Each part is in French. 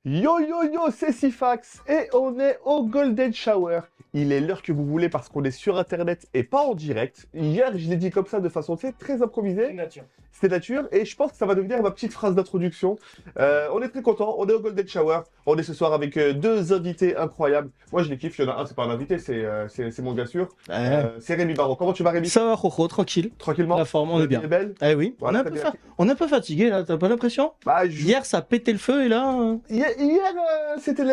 Yo yo yo, c'est Sifax et on est au Golden Shower. Il est l'heure que vous voulez parce qu'on est sur internet et pas en direct. Hier, je l'ai dit comme ça de façon très improvisée. Nature. C'était nature et je pense que ça va devenir ma petite phrase d'introduction. On est très content, on est au Golden Shower. On est ce soir avec deux invités incroyables. Moi je les kiffe, il y en a un, c'est pas un invité, c'est mon gars sûr. C'est Rémi Barreau. Comment tu vas Rémi? Ça va, Roro, tranquille. Tranquillement? La forme, on La est vie bien. est belle? Eh oui, Voilà, on, très bien. on est un peu fatigué là, t'as pas l'impression? Bah, Hier, ça a pété le feu et là, Hier, c'était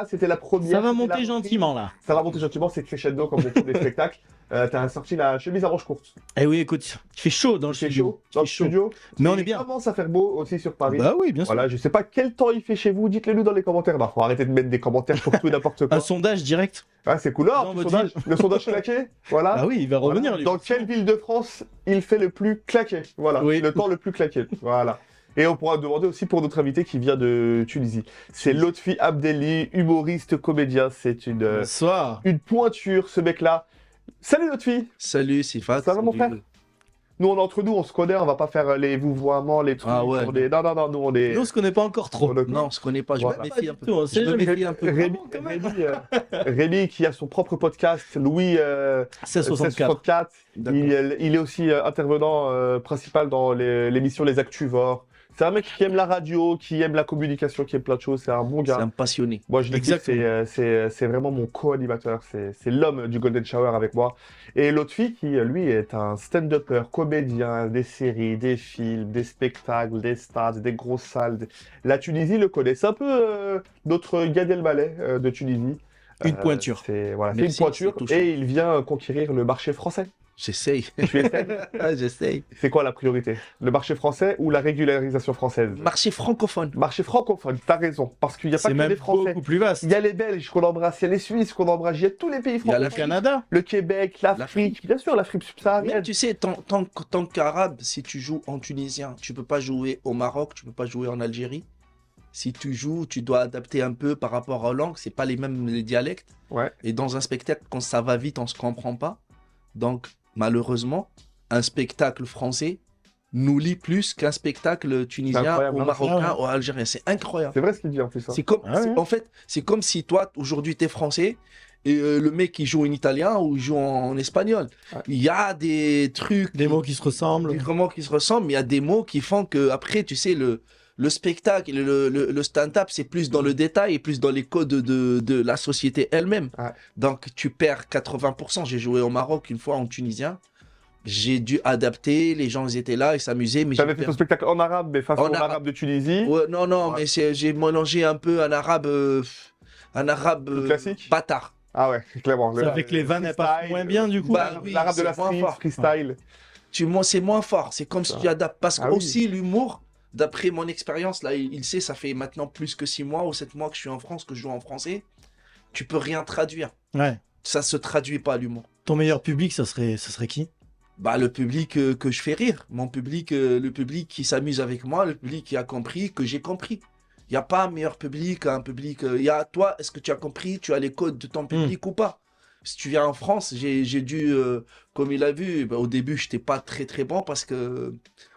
c'était la première. ça va c'était la monter reprise. gentiment là. Ça va monter gentiment, c'est crescendo comme beaucoup des spectacles. T'as sorti la chemise à manches courtes. Eh oui, écoute, il fait chaud dans le C'est studio. chaud dans le Il fait chaud. studio. Mais on Il est bien. commence à faire beau aussi sur Paris. Bah oui, bien sûr. Voilà, je sais pas quel temps il fait chez vous, dites-le nous dans les commentaires. Non, faut arrêter de mettre des commentaires pour tout et n'importe quoi. Un sondage direct. Ah, c'est cool. Ah, Dans le votre sondage, le sondage claqué. Voilà. Ah oui, il va Voilà. revenir. lui. Dans quelle ville de France il fait le plus claqué? Voilà, Oui. le temps le plus claqué. Voilà. Et on pourra demander aussi pour notre invité qui vient de Tunisie. C'est Lotfi Abdelli, humoriste, comédien. C'est Bonsoir. une pointure, ce mec-là. Salut Lotfi. Salut, c'est Fat. Ça va, mon frère? Nous, on est entre nous, on se connaît, on va pas faire les vouvoiements, les trucs. Ah ouais. Non, nous, on est. Nous, on se connaît pas encore trop. Non, on se connaît pas, je Voilà. me méfie un peu. On sait Je me jamais. méfie un peu. Rémi, quand même. Rémi, qui a son propre podcast, Louis 1664. 1664. D'accord. Il est aussi intervenant principal dans l'émission Les Actuvores. C'est un mec qui aime la radio, qui aime la communication, qui aime plein de choses. C'est un bon C'est gars. un passionné. Moi, je le dis, Exactement. c'est vraiment mon co-animateur. C'est l'homme du Golden Shower avec moi. Et l'autre fille qui, lui, est un stand-upper, comédien, des séries, des films, des spectacles, des stades, des grosses salles. La Tunisie le connaît. C'est un peu notre Gad Elmaleh de Tunisie. Une pointure. C'est voilà, c'est Merci, une pointure. c'est touchant. Et il vient conquérir le marché français. J'essaye. Tu essaies? J'essaye. C'est quoi la priorité? Le marché français ou la régularisation française? Marché francophone. Marché francophone, t'as raison. Parce qu'il n'y a pas C'est que même les Français. beaucoup plus vaste. Il y a les Belges qu'on embrasse, il y a les Suisses qu'on embrasse, il y a tous les pays Il y a francophones. Le Canada. Le Québec, l'Afrique, L'Afrique. bien sûr, l'Afrique Même subsaharienne. tu sais, tant qu'arabe, si tu joues en tunisien, tu peux pas jouer au Maroc, tu peux pas jouer en Algérie. Si tu joues, tu dois adapter un peu par rapport aux langues, c'est pas les mêmes les dialectes. Ouais. Et dans un spectacle, quand ça va vite, on se comprend pas. Donc, malheureusement, un spectacle français nous lie plus qu'un spectacle tunisien incroyable, ou non, marocain c'est ou algérien. C'est incroyable. C'est vrai ce qu'il dit en plus. Hein. C'est comme, Ah ouais. en fait, c'est comme si toi, aujourd'hui, tu es français et le mec, il joue en italien ou il joue en espagnol. Ouais. Il y a des trucs, Des mots qui se ressemblent. des mots qui se ressemblent, mais il y a des mots qui font que, après, tu sais, le spectacle, le stand-up, c'est plus dans le détail et plus dans les codes de la société elle-même. Ouais. Donc, tu perds 80%. J'ai joué au Maroc une fois en tunisien. J'ai dû adapter, les gens ils étaient là, ils s'amusaient, mais J'avais j'ai fait ton perdu. spectacle en arabe, mais face En au arabe. arabe de Tunisie. Ouais, non, Ouais. mais j'ai mélangé un peu un arabe Le classique. bâtard. Ah ouais, clairement. C'est avec les vannes, elles passent freestyle, moins bien du coup. Bah oui, l'arabe de c'est la moins street, fort. freestyle. C'est moins fort. C'est comme si tu adaptes. Parce que Ah oui. aussi l'humour, d'après mon expérience, là, il sait, ça fait maintenant plus que 6 mois ou 7 mois que je suis en France, que je joue en français. Tu peux rien traduire. Ouais. Ça se traduit pas l'humour. Ton meilleur public, ça serait qui? Bah, le public que je fais rire. Mon public, le public qui s'amuse avec moi, le public qui a compris, que j'ai compris. Il n'y a pas un meilleur public, un public. Il y a toi, est-ce que tu as compris, tu as les codes de ton public ou pas? Si tu viens en France, j'ai dû, comme il a vu, bah, au début, je n'étais pas très très bon parce que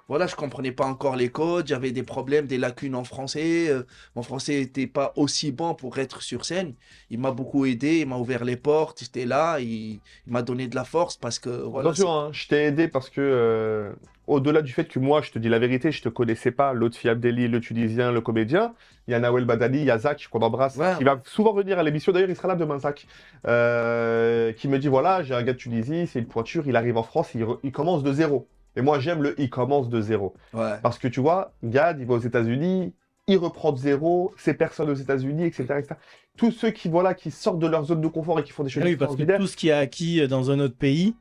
voilà, je comprenais pas encore les codes, j'avais des problèmes, des lacunes en français. Mon français n'était pas aussi bon pour être sur scène. Il m'a beaucoup aidé, il m'a ouvert les portes, j'étais là, il m'a donné de la force parce que voilà. Attention, hein, je t'ai aidé parce que, au-delà du fait que moi, je te dis la vérité, je te connaissais pas, Lotfi Abdelli, le Tunisien, le comédien, il y a Nawel Badali, il y a Zach, qu'on embrasse, Ouais. qui va souvent venir à l'émission, d'ailleurs, il sera là demain, Zach, qui me dit, voilà, j'ai un gars de Tunisie, c'est une pointure, il arrive en France, il commence de zéro. Et moi, j'aime il commence de zéro. Ouais. Parce que tu vois, Gad, il va aux États-Unis, il reprend de zéro, c'est personne aux États-Unis, etc., etc. Tous ceux qui, voilà, qui sortent de leur zone de confort et qui font des choses Ah oui, parce que extraordinaires. tout ce qui est acquis dans un autre pays,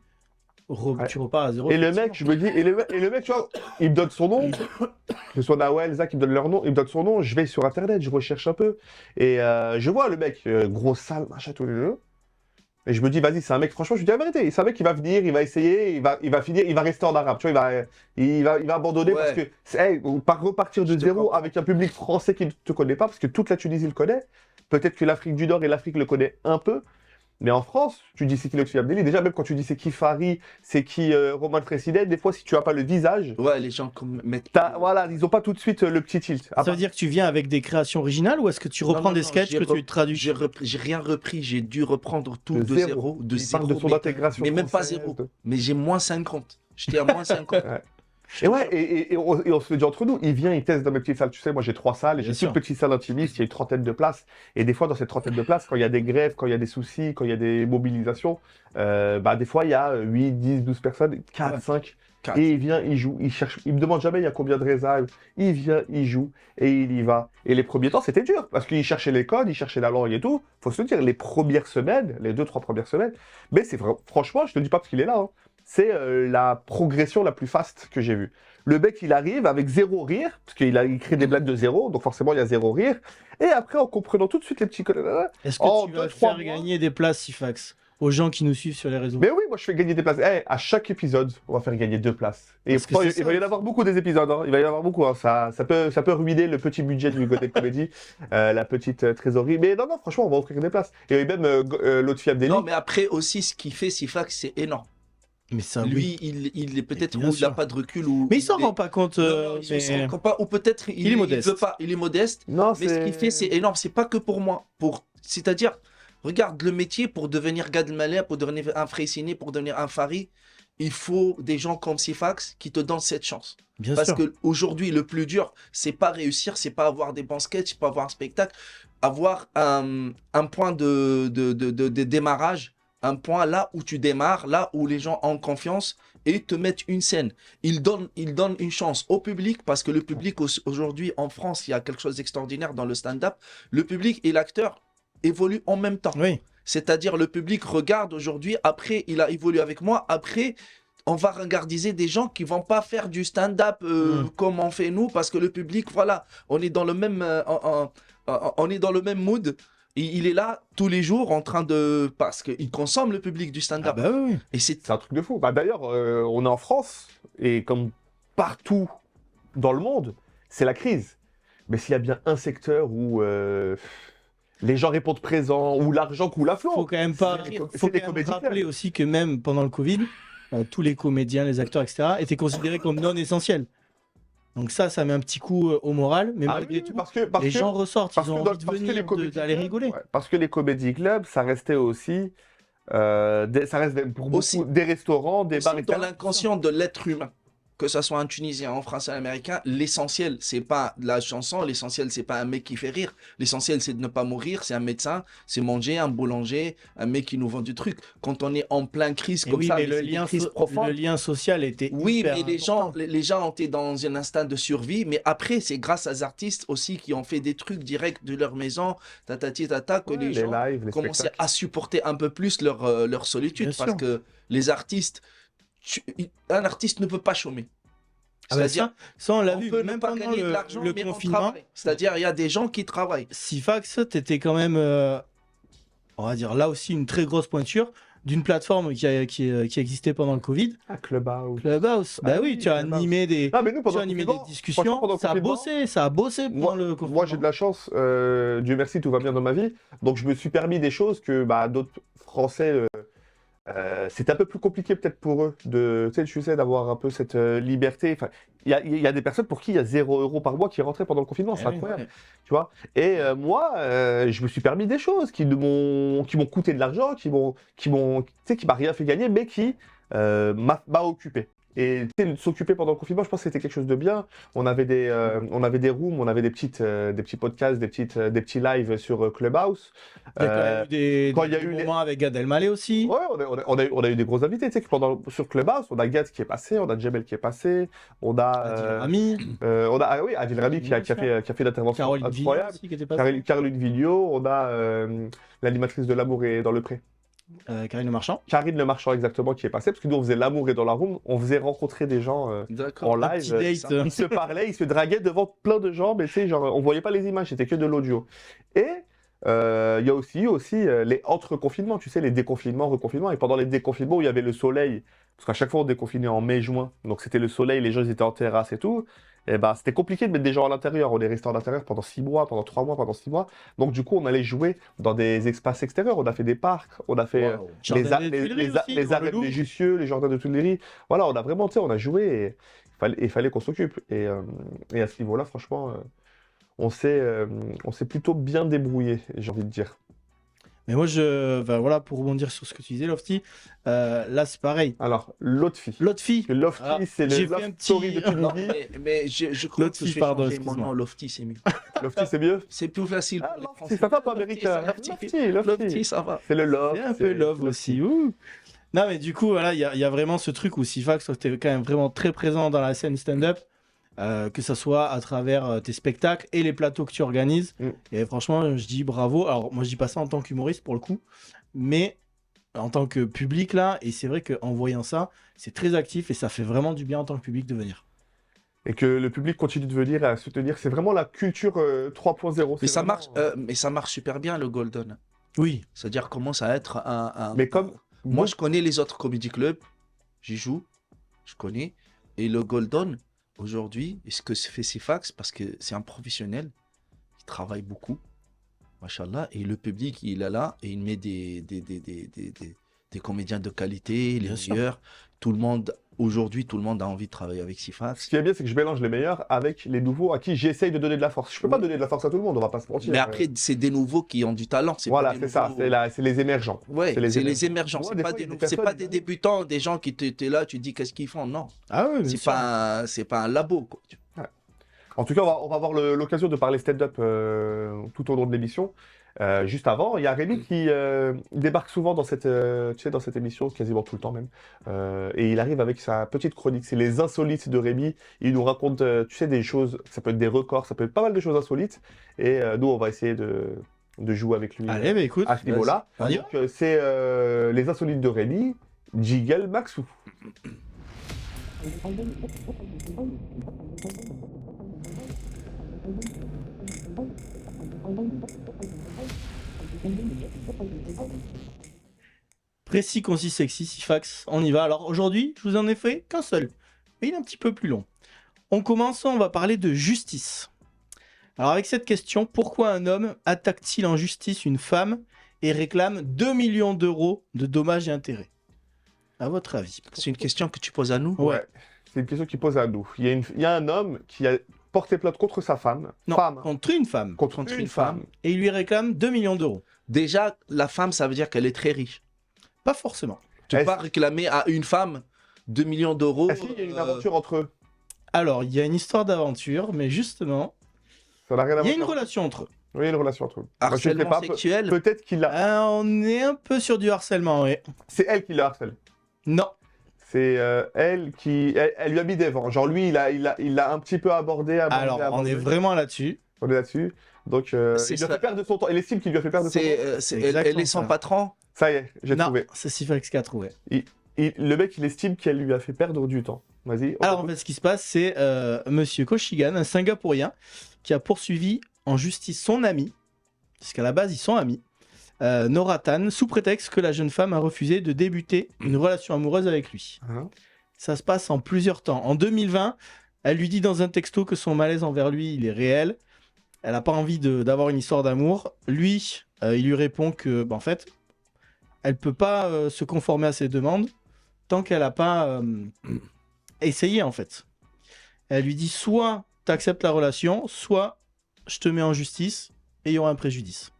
Ouais. tu repars à zéro. Et le mec, je me dis, et le mec, tu vois, il me donne son nom, que ce soit Nawel, Zach, il me donne leur nom, il me donne son nom, je vais sur internet, je recherche un peu, et je vois le mec, grosse salle, machin, tout le jeu. Et je me dis, vas-y, c'est un mec, franchement, je lui dis la vérité, c'est un mec qui va venir, il va essayer, il va finir, il va rester en arabe, tu vois, il va abandonner Ouais. parce que, hey, par repartir de Je te zéro comprends. avec un public français qui ne te connaît pas, parce que toute la Tunisie le connaît, peut-être que l'Afrique du Nord et l'Afrique le connaissent un peu, Mais en France, tu dis c'est qui Lotfi Abdelli, déjà même quand tu dis c'est qui Fari, c'est qui Roman Fresnel, des fois si tu as pas le visage, Ouais, les gens comme mettent. voilà, ils ont pas tout de suite le petit tilt. Ça veut dire que tu viens avec des créations originales ou est-ce que tu Non, reprends non, des non, sketchs que tu traduis? J'ai rien repris, j'ai dû reprendre tout De de zéro. zéro. De Il parle zéro, de son mais, intégration mais même pas française, zéro. de- Mais j'ai moins 50. J'étais à moins 50. Ouais. Et ouais, et on se le dit entre nous, il vient, il teste dans mes petites salles. Tu sais, moi j'ai 3 salles, et Bien j'ai sûr. une petite salle intimiste, il y a une trentaine de places. Et des fois, dans cette trentaine de places, quand il y a des grèves, quand il y a des soucis, quand il y a des mobilisations, bah des fois il y a 8, 10, 12 personnes, 4, Ouais. 5. 4. Et il vient, il joue, il cherche, il me demande jamais il y a combien de réserves. Il vient, il joue, et il y va. Et les premiers temps, c'était dur, parce qu'il cherchait les codes, il cherchait la langue et tout. Faut se le dire, les premières semaines, les 2-3 premières semaines, mais c'est franchement, je te le dis pas parce qu'il est là, hein, c'est la progression la plus faste que j'ai vue. Le mec, il arrive avec zéro rire, parce il crée des blagues de zéro, donc forcément, il y a zéro rire. Et après, en comprenant tout de suite les petits codes. Est-ce que En tu vas 2-3 faire mois. gagner des places, Sifax, aux gens qui nous suivent sur les réseaux? Mais oui, moi je fais gagner des places. Eh, à chaque épisode, on va faire gagner 2 places. Et Parce que pourtant, c'est il va y en avoir beaucoup des épisodes. Hein. Il va y en avoir beaucoup. Hein. Ça peut ruiner le petit budget du Godel Comedy, la petite trésorerie. Mais non, non, franchement, on va offrir des places. Et même Lotfi Abdelli. Non, mais après aussi, ce qu'il fait, Sifax, c'est énorme. Mais ça, oui. Lui, il est peut-être Bien où il sûr. n'a pas de recul. Ou Mais il s'en est- rend pas compte. Non, non, il mais... s'en rend pas. Ou peut-être Il est modeste. veut pas. Il est modeste. Non, Mais ce qu'il fait, c'est énorme. C'est pas que pour moi. C'est-à-dire, regarde le métier pour devenir Gad Elmaleh, pour devenir un Freycinet, pour devenir un Fari. Il faut des gens comme Sifax qui te donnent cette chance. Bien Parce sûr. que aujourd'hui, le plus dur, c'est pas réussir, c'est pas avoir des bons sketchs, c'est pas avoir un spectacle, avoir un point de démarrage, un point là où tu démarres, là où les gens ont confiance et te mettent une scène. Il donne une chance au public parce que le public aujourd'hui en France, il y a quelque chose d'extraordinaire dans le stand-up. Le public et l'acteur évoluent en même temps. Oui. C'est-à-dire le public regarde aujourd'hui, après il a évolué avec moi, après on va regardiser des gens qui vont pas faire du stand-up comme on fait nous, parce que le public, voilà, on est dans le même, on est dans le même mood. Il est là tous les jours en train de... Parce qu'il consomme le public du Ah stand-up. bah oui. Et c'est... C'est un truc de fou. Bah, d'ailleurs, on est en France, et comme partout dans le monde, c'est la crise. Mais s'il y a bien un secteur où les gens répondent présents, où l'argent coule à flot, Faut quand même pas. c'est Faut les quand même comédies rappeler clubs. aussi que même pendant le Covid, tous les comédiens, les acteurs, etc., étaient considérés comme non essentiels. Donc ça met un petit coup au moral, mais Ah malgré oui, tout, parce les que- gens ressortent, parce ils que ont dans- envie de parce que les venir, comédie d'aller clubs, rigoler. ouais, parce que les comédie clubs, ça restait aussi, ça reste pour beaucoup Aussi- des restaurants, des Aussi bars, dans etc. l'inconscient de l'être humain, que ça soit un Tunisien, un Français, un Américain, l'essentiel, c'est pas la chanson, l'essentiel, c'est pas un mec qui fait rire, l'essentiel, c'est de ne pas mourir, c'est un médecin, c'est manger, un boulanger, un mec qui nous vend du truc. Quand on est en plein crise Et comme oui, ça, mais c'est des crises le profondes. lien social était Oui, hyper mais les important. gens ont été dans un instinct de survie, mais après, c'est grâce aux artistes aussi qui ont fait des trucs directs de leur maison, tatati tata, que Ouais, les les gens lives, les commençaient spectacles. à supporter un peu plus leur solitude, Bien parce sûr. que les artistes, un artiste ne peut pas chômer. Ah bah C'est-à-dire, ça, on l'a on vu, peut ne même pas pendant gagner de l'argent, le mais on confinement. travaille. C'est-à-dire, il y a des gens qui travaillent. Sifax, t'étais quand même, on va dire là aussi une très grosse pointure d'une plateforme qui existait pendant le Covid, Ah, Clubhouse. Clubhouse. Bah Ah oui, oui, tu as Clubhouse. animé des, Ah, mais nous, tu pendant as le animé des confinement, franchement, discussions, pendant le ça a confinement, bossé pendant le confinement. Moi, j'ai de la chance, Dieu merci, tout va bien dans ma vie. Donc, je me suis permis des choses que d'autres Français, c'était un peu plus compliqué peut-être pour eux, tu sais, d'avoir un peu cette liberté. Enfin, il y a des personnes pour qui il y a 0 € par mois qui rentraient pendant le confinement, c'est Eh oui, incroyable. ouais. Tu vois. Et moi, je me suis permis des choses qui m'ont coûté de l'argent, tu sais, qui m'a rien fait gagner, mais qui m'a occupé. Et tu sais, s'occuper pendant le confinement, je pense que c'était quelque chose de bien. On avait des rooms, on avait des petits podcasts, des petits lives sur Clubhouse. Il y a quand même eu des quand il y a eu les- moments avec Gad Elmaleh aussi. Ouais, on a eu des gros invités. Tu sais, que sur Clubhouse, on a Gad qui est passé, on a Jamel qui est passé, on a. Adil Rami, Adil Rami qui a fait l'intervention Caroline Vignon incroyable. aussi qui était passée. Caroline Vigneault, on a l'animatrice de L'amour est dans le pré. Karine Le Marchand. Karine Le Marchand, exactement, qui est passée, parce que nous, on faisait L'amour est dans la room, on faisait rencontrer des gens en D'accord. Un live. petit date. Ils se parlaient, ils se draguaient devant plein de gens, mais tu sais, genre, on voyait pas les images, c'était que de l'audio. Et il y a aussi les entre-confinements, tu sais, les déconfinements, reconfinements. Et pendant les déconfinements où il y avait le soleil, parce qu'à chaque fois on déconfinait en mai-juin, donc c'était le soleil, les gens ils étaient en terrasse et tout. Et ben, c'était compliqué de mettre des gens à l'intérieur. On est resté à l'intérieur pendant 6 mois, pendant 3 mois, pendant 6 mois. Donc, du coup, on allait jouer dans des espaces extérieurs. On a fait des parcs, on a fait Waouh. Jardin des Tuileries aussi, les devant le arènes Louvre. des Jussieu, les jardins de Tuileries. Voilà, on a vraiment, tu sais, on a joué et il fallait qu'on s'occupe. Et à ce niveau-là, franchement, on s'est on s'est plutôt bien débrouillé, j'ai envie de dire. Mais moi, voilà, pour rebondir sur ce que tu disais, Lofty, là, c'est pareil. Alors, l'autre fille. L'autre fille, Parce que Lofty, Alors, c'est j'ai le fait love un petit- story de Non, Tunisie. mais je crois Lofty, que je vais pardon, changer mon excuse-moi. nom. Lofty, c'est mieux. Lofty, c'est mieux. C'est plus facile Ah, pour les Lofty, Français. ça va pas américain. Lofty, Lofty, Lofty, ça va. C'est le love. c'est un peu love aussi. Ouh. Non, mais du coup, voilà, il y a vraiment ce truc où Sifax, toi, t'es quand même vraiment très présent dans la scène stand-up, que ça soit à travers tes spectacles et les plateaux que tu organises. Mm. Et franchement, je dis bravo. Alors, moi, je dis pas ça en tant qu'humoriste pour le coup, mais en tant que public là, et c'est vrai qu'en voyant ça, c'est très actif et ça fait vraiment du bien en tant que public de venir. Et que le public continue de venir à soutenir. C'est vraiment la culture 3.0. Mais c'est ça vraiment, marche, mais ça marche super bien le Golden. Oui, C'est-à-dire commence à être Mais comme Moi, je connais les autres comedy clubs, j'y joue, je connais. Et le Golden, aujourd'hui, et ce que fait Sifax, parce que c'est un professionnel, il travaille beaucoup, machallah, et le public, il est là, et il met des comédiens de qualité, les Bien sûr. meilleurs. Tout le monde, aujourd'hui, tout le monde a envie de travailler avec ce Sifax. qui est bien, c'est que je mélange les meilleurs avec les nouveaux à qui j'essaye de donner de la force. Je peux pas Oui. donner de la force à tout le monde, on va pas se mentir. Mais après, c'est des nouveaux qui ont du talent. Voilà, pas des c'est ça, nouveaux- c'est les émergents. Ouais, c'est les c'est émergents. les émergents. Ouais, C'est des pas fois, des, il y a des c'est pas personnes- des débutants, des gens qui t'es là, tu dis qu'est-ce qu'ils font. Non, ah oui, c'est pas un labo. Quoi. En tout cas, on va avoir l'occasion de parler stand-up tout au long de l'émission. Juste avant, il y a Rémi qui débarque souvent dans tu sais, dans cette émission, quasiment tout le temps même. Et il arrive avec sa petite chronique. C'est les insolites de Rémi. Il nous raconte, tu sais, des choses. Ça peut être des records, ça peut être pas mal de choses insolites. Et nous, on va essayer de jouer avec lui Allez, bah écoute, à ce niveau-là. vas-y. On y va. Donc, c'est les insolites de Rémi. Jiggle Maxou. Précis, concis, sexy, Sifax, on y va. Alors aujourd'hui, je vous en ai fait qu'un seul, mais il est un petit peu plus long. On commence, on va parler de justice. Alors avec cette question, pourquoi un homme attaque-t-il en justice une femme et réclame 2 millions d'euros de dommages et intérêts? À votre avis? C'est une question que tu poses à nous. Ouais. C'est une question qui pose à nous. Il y a un homme qui a porté plainte contre sa femme. Non, Femme. contre une femme. Contre contre une une femme. Et il lui réclame 2 millions d'euros. Déjà, la femme, ça veut dire qu'elle est très riche. Pas forcément. Tu peux pas réclamer à une femme 2 millions d'euros. Est-ce qu'il y a une aventure entre eux? Alors, il y a une histoire d'aventure, mais justement, Ça n'a rien à il y a voir. une relation entre eux. Oui, il y a une relation entre eux. Moi, je sais Harcèlement pas, sexuel. Peut-être qu'il a. On est un peu sur du harcèlement, oui. C'est elle qui le harcèle. Non. C'est elle qui. Elle lui a mis des vents. Genre, lui, il l'a un petit peu abordé. Alors, on est vraiment là-dessus. On est là-dessus. Donc, il C'est lui a ça. fait perdre son temps. Elle estime qu'il lui a fait perdre son temps. C'est Elle exactement est son ça. patron. Ça y est, j'ai Non, trouvé. c'est Sifax qui a trouvé. Le mec, il estime qu'elle lui a fait perdre du temps. Vas-y. Alors, en fait, ce qui se passe, c'est Monsieur Koshigan, un Singapourien, qui a poursuivi en justice son ami, puisqu'à la base, ils sont amis, Nora Tan, sous prétexte que la jeune femme a refusé de débuter une relation amoureuse avec lui. Hein. Ça se passe en plusieurs temps. En 2020, elle lui dit dans un texto que son malaise envers lui, il est réel. Elle n'a pas envie d'avoir une histoire d'amour. Lui, il lui répond que, en fait, elle peut pas se conformer à ses demandes tant qu'elle n'a pas essayé, en fait. Elle lui dit soit tu acceptes la relation, soit je te mets en justice et il y aura un préjudice.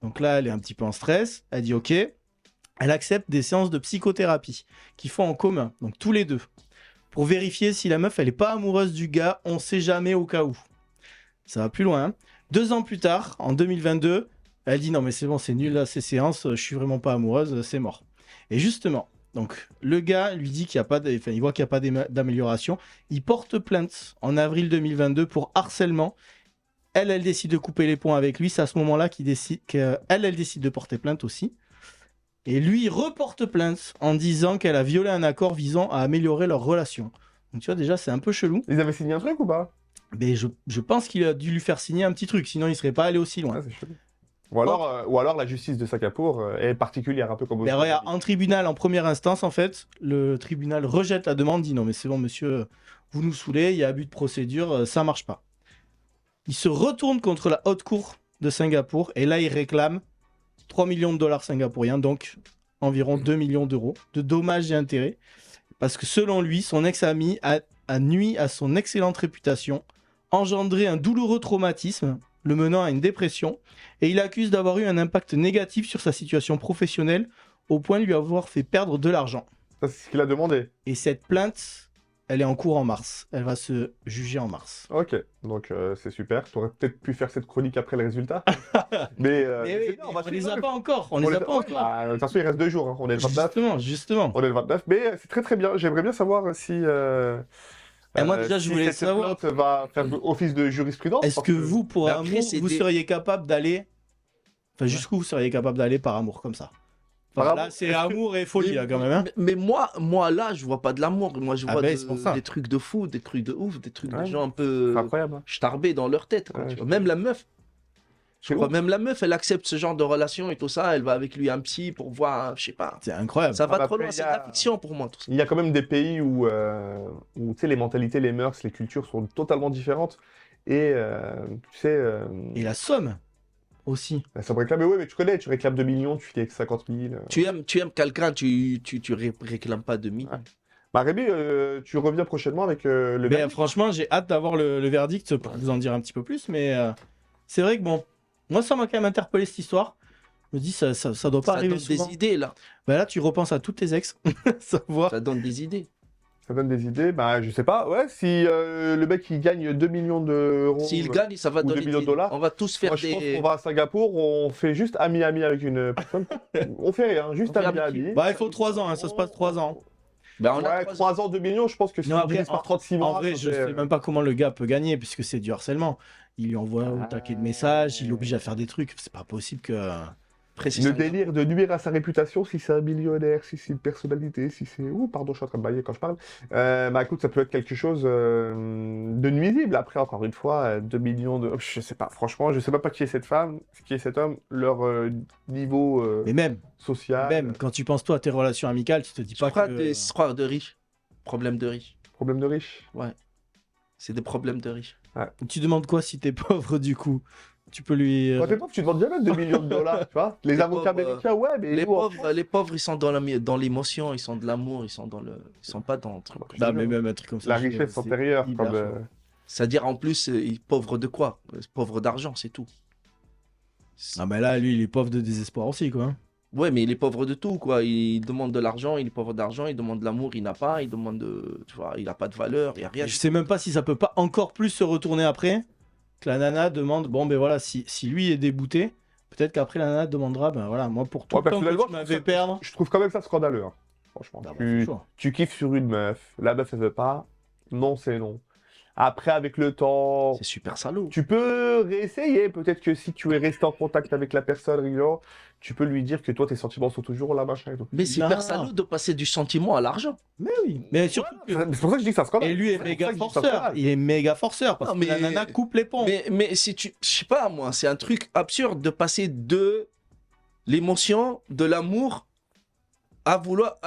Donc là, elle est un petit peu en stress. Elle dit OK. Elle accepte des séances de psychothérapie qu'ils font en commun, donc tous les deux, pour vérifier si la meuf, elle n'est pas amoureuse du gars. On sait jamais au cas où. Ça va plus loin. Hein. 2 ans plus tard, en 2022, elle dit non mais c'est bon, c'est nul là, ces séances, je suis vraiment pas amoureuse, c'est mort. Et justement, donc le gars lui dit qu'il y a pas, il voit qu'il n'y a pas d'amélioration. Il porte plainte en avril 2022 pour harcèlement. Elle décide de couper les ponts avec lui. C'est à ce moment-là qu'elle décide de porter plainte aussi. Et lui reporte plainte en disant qu'elle a violé un accord visant à améliorer leur relation. Donc tu vois déjà c'est un peu chelou. Ils avaient signé un truc ou pas? Mais je pense qu'il a dû lui faire signer un petit truc, sinon il serait pas allé aussi loin. Ah, c'est chelou. Ou alors la justice de Singapour est particulière, un peu comme. Mais regarde, en tribunal, en première instance, en fait, le tribunal rejette la demande, dit non mais c'est bon monsieur, vous nous saoulez, il y a abus de procédure, ça marche pas. Il se retourne contre la haute cour de Singapour et là, il réclame 3 millions de dollars singapouriens, donc environ 2 millions d'euros de dommages et intérêts. Parce que selon lui, son ex-ami a nui à son excellente réputation, engendré un douloureux traumatisme, le menant à une dépression, et il accuse d'avoir eu un impact négatif sur sa situation professionnelle au point de lui avoir fait perdre de l'argent. Ça, c'est ce qu'il a demandé. Et cette plainte, elle est en cours en mars. Elle va se juger en mars. Ok, donc c'est super. Tu aurais peut-être pu faire cette chronique après le résultat. Mais, Mais oui, c'est bien, on les suivre. a pas encore. On On les a les- pas ouais, encore. bah, de toute façon, il reste 2 jours. Hein. On est le 29. Justement. On est le 29. Mais c'est très très bien. J'aimerais bien savoir si. Et moi, déjà, je voulais cette savoir- plainte va faire office de jurisprudence. Est-ce parce que vous, pour Mais amour, après, c'est vous des- seriez capable d'aller... Enfin, jusqu'où vous seriez capable d'aller par amour comme ça? Par Enfin, là, amour, c'est est-ce que- amour et folie, là, quand même. Hein. Mais moi, là, je vois pas de l'amour. Moi, je Ah vois ben, c'est pour ça. des trucs de fou, des trucs de ouf, des trucs Ouais. de gens un peu C'est incroyable. hein. starbés dans leur tête. Quoi, Ouais, tu vois. je- Même la meuf. Je C'est crois ouf. même la meuf, elle accepte ce genre de relation et tout ça. Elle va avec lui un psy pour voir, je sais pas. C'est incroyable. Ça va bah trop après, loin, il y c'est de a- la fiction pour moi. Tout ça. Il y a quand même des pays où, tu sais, les mentalités, les mœurs, les cultures sont totalement différentes. Et tu sais, Et la somme aussi. ça me réclame. Mais oui, mais tu connais, tu réclames 2 millions, tu finis avec 50 000. Tu aimes quelqu'un, tu réclames pas demi. Ouais. Bah Rémi, tu reviens prochainement avec le Mais verdict. franchement, j'ai hâte d'avoir le verdict pour vous en dire un petit peu plus. Mais c'est vrai que bon, moi, ça m'a quand même interpellé cette histoire. Je me dis, ça doit pas Ça arriver donne souvent. des idées là. Bah là, tu repenses à toutes tes ex. Savoir. Ça donne des idées. Ça donne des idées. Bah, je sais pas. Ouais, si le mec il gagne 2 millions d'euros. S'il gagne, ça va ou 2 donner millions de dollars. On va tous faire Moi, je pense des. qu'on va à Singapour, on fait juste ami-ami avec une personne. On fait rien, juste On fait ami-ami. Bah, il faut 3 ans, hein, ça se passe 3 ans. Ben, on a Ouais, 3 ans. 3 ans, 2 millions, je pense que si Non, on après, divise par 36 mois. En vrai, ça je fait, sais même pas comment le gars peut gagner, puisque c'est du harcèlement. Il lui envoie au taquet de messages, il l'oblige à faire des trucs. C'est pas possible que. Après, c'est Le ça. délire de nuire à sa réputation, si c'est un millionnaire, si c'est une personnalité, si c'est... Ouh, pardon, je suis en train de bailler quand je parle. Bah écoute, ça peut être quelque chose de nuisible. Après, encore une fois, 2 millions de... Je sais pas, franchement, je sais même pas qui est cette femme, qui est cet homme, leur niveau Mais même, social, quand tu penses toi à tes relations amicales, tu te dis Je pas crois que. des croire de riches. Problème de riches. problème de riche. C'est des problèmes de riches. Tu demandes quoi si t'es pauvre du coup? Tu peux lui. Quand t'es pauvre, tu demandes jamais 2 millions de dollars, tu vois. Les Les avocats pauvres, américains, ouais, mais Les nous, en pauvres, les pauvres, ils sont dans l'émotion, ils sont de l'amour, ils sont pas dans le truc. Bah, mais même un truc comme ça. la je- richesse c'est antérieure, hyper comme... chaud. C'est-à-dire en plus, ils pauvres de quoi? Pauvres d'argent, c'est tout. Ah, bah là, lui, il est pauvre de désespoir aussi, quoi. hein. Ouais, mais il est pauvre de tout, quoi. Il demande de l'argent, il est pauvre d'argent, il demande de l'amour, il n'a pas, il demande de. Tu vois, il n'a pas de valeur, il n'y a rien. Et je sais même pas si ça peut pas encore plus se retourner après. Que la nana demande, bon, ben voilà, si lui est dégoûté, peut-être qu'après la nana demandera, ben voilà, moi pour tout Ouais, le temps que personnellement, tu m'avais perdre. Je trouve quand même ça scandaleux, hein. Franchement. Ah bah, c'est chaud. Tu kiffes sur une meuf, la meuf elle veut pas, non c'est non. Après avec le temps, C'est super salaud. tu peux réessayer, peut-être que si tu es resté en contact avec la personne régulièrement, tu peux lui dire que toi tes sentiments sont toujours là, machin et tout. Mais c'est Non. super salaud de passer du sentiment à l'argent. Mais oui, mais surtout que. C'est pour ça que je dis que ça scandale. Et lui est C'est méga pour ça que je dis que ça forceur. scandale. Il est méga forceur parce Non, que la mais- nana coupe les ponts. Mais si tu. Je sais pas, moi, c'est un truc absurde de passer de l'émotion, de l'amour, à vouloir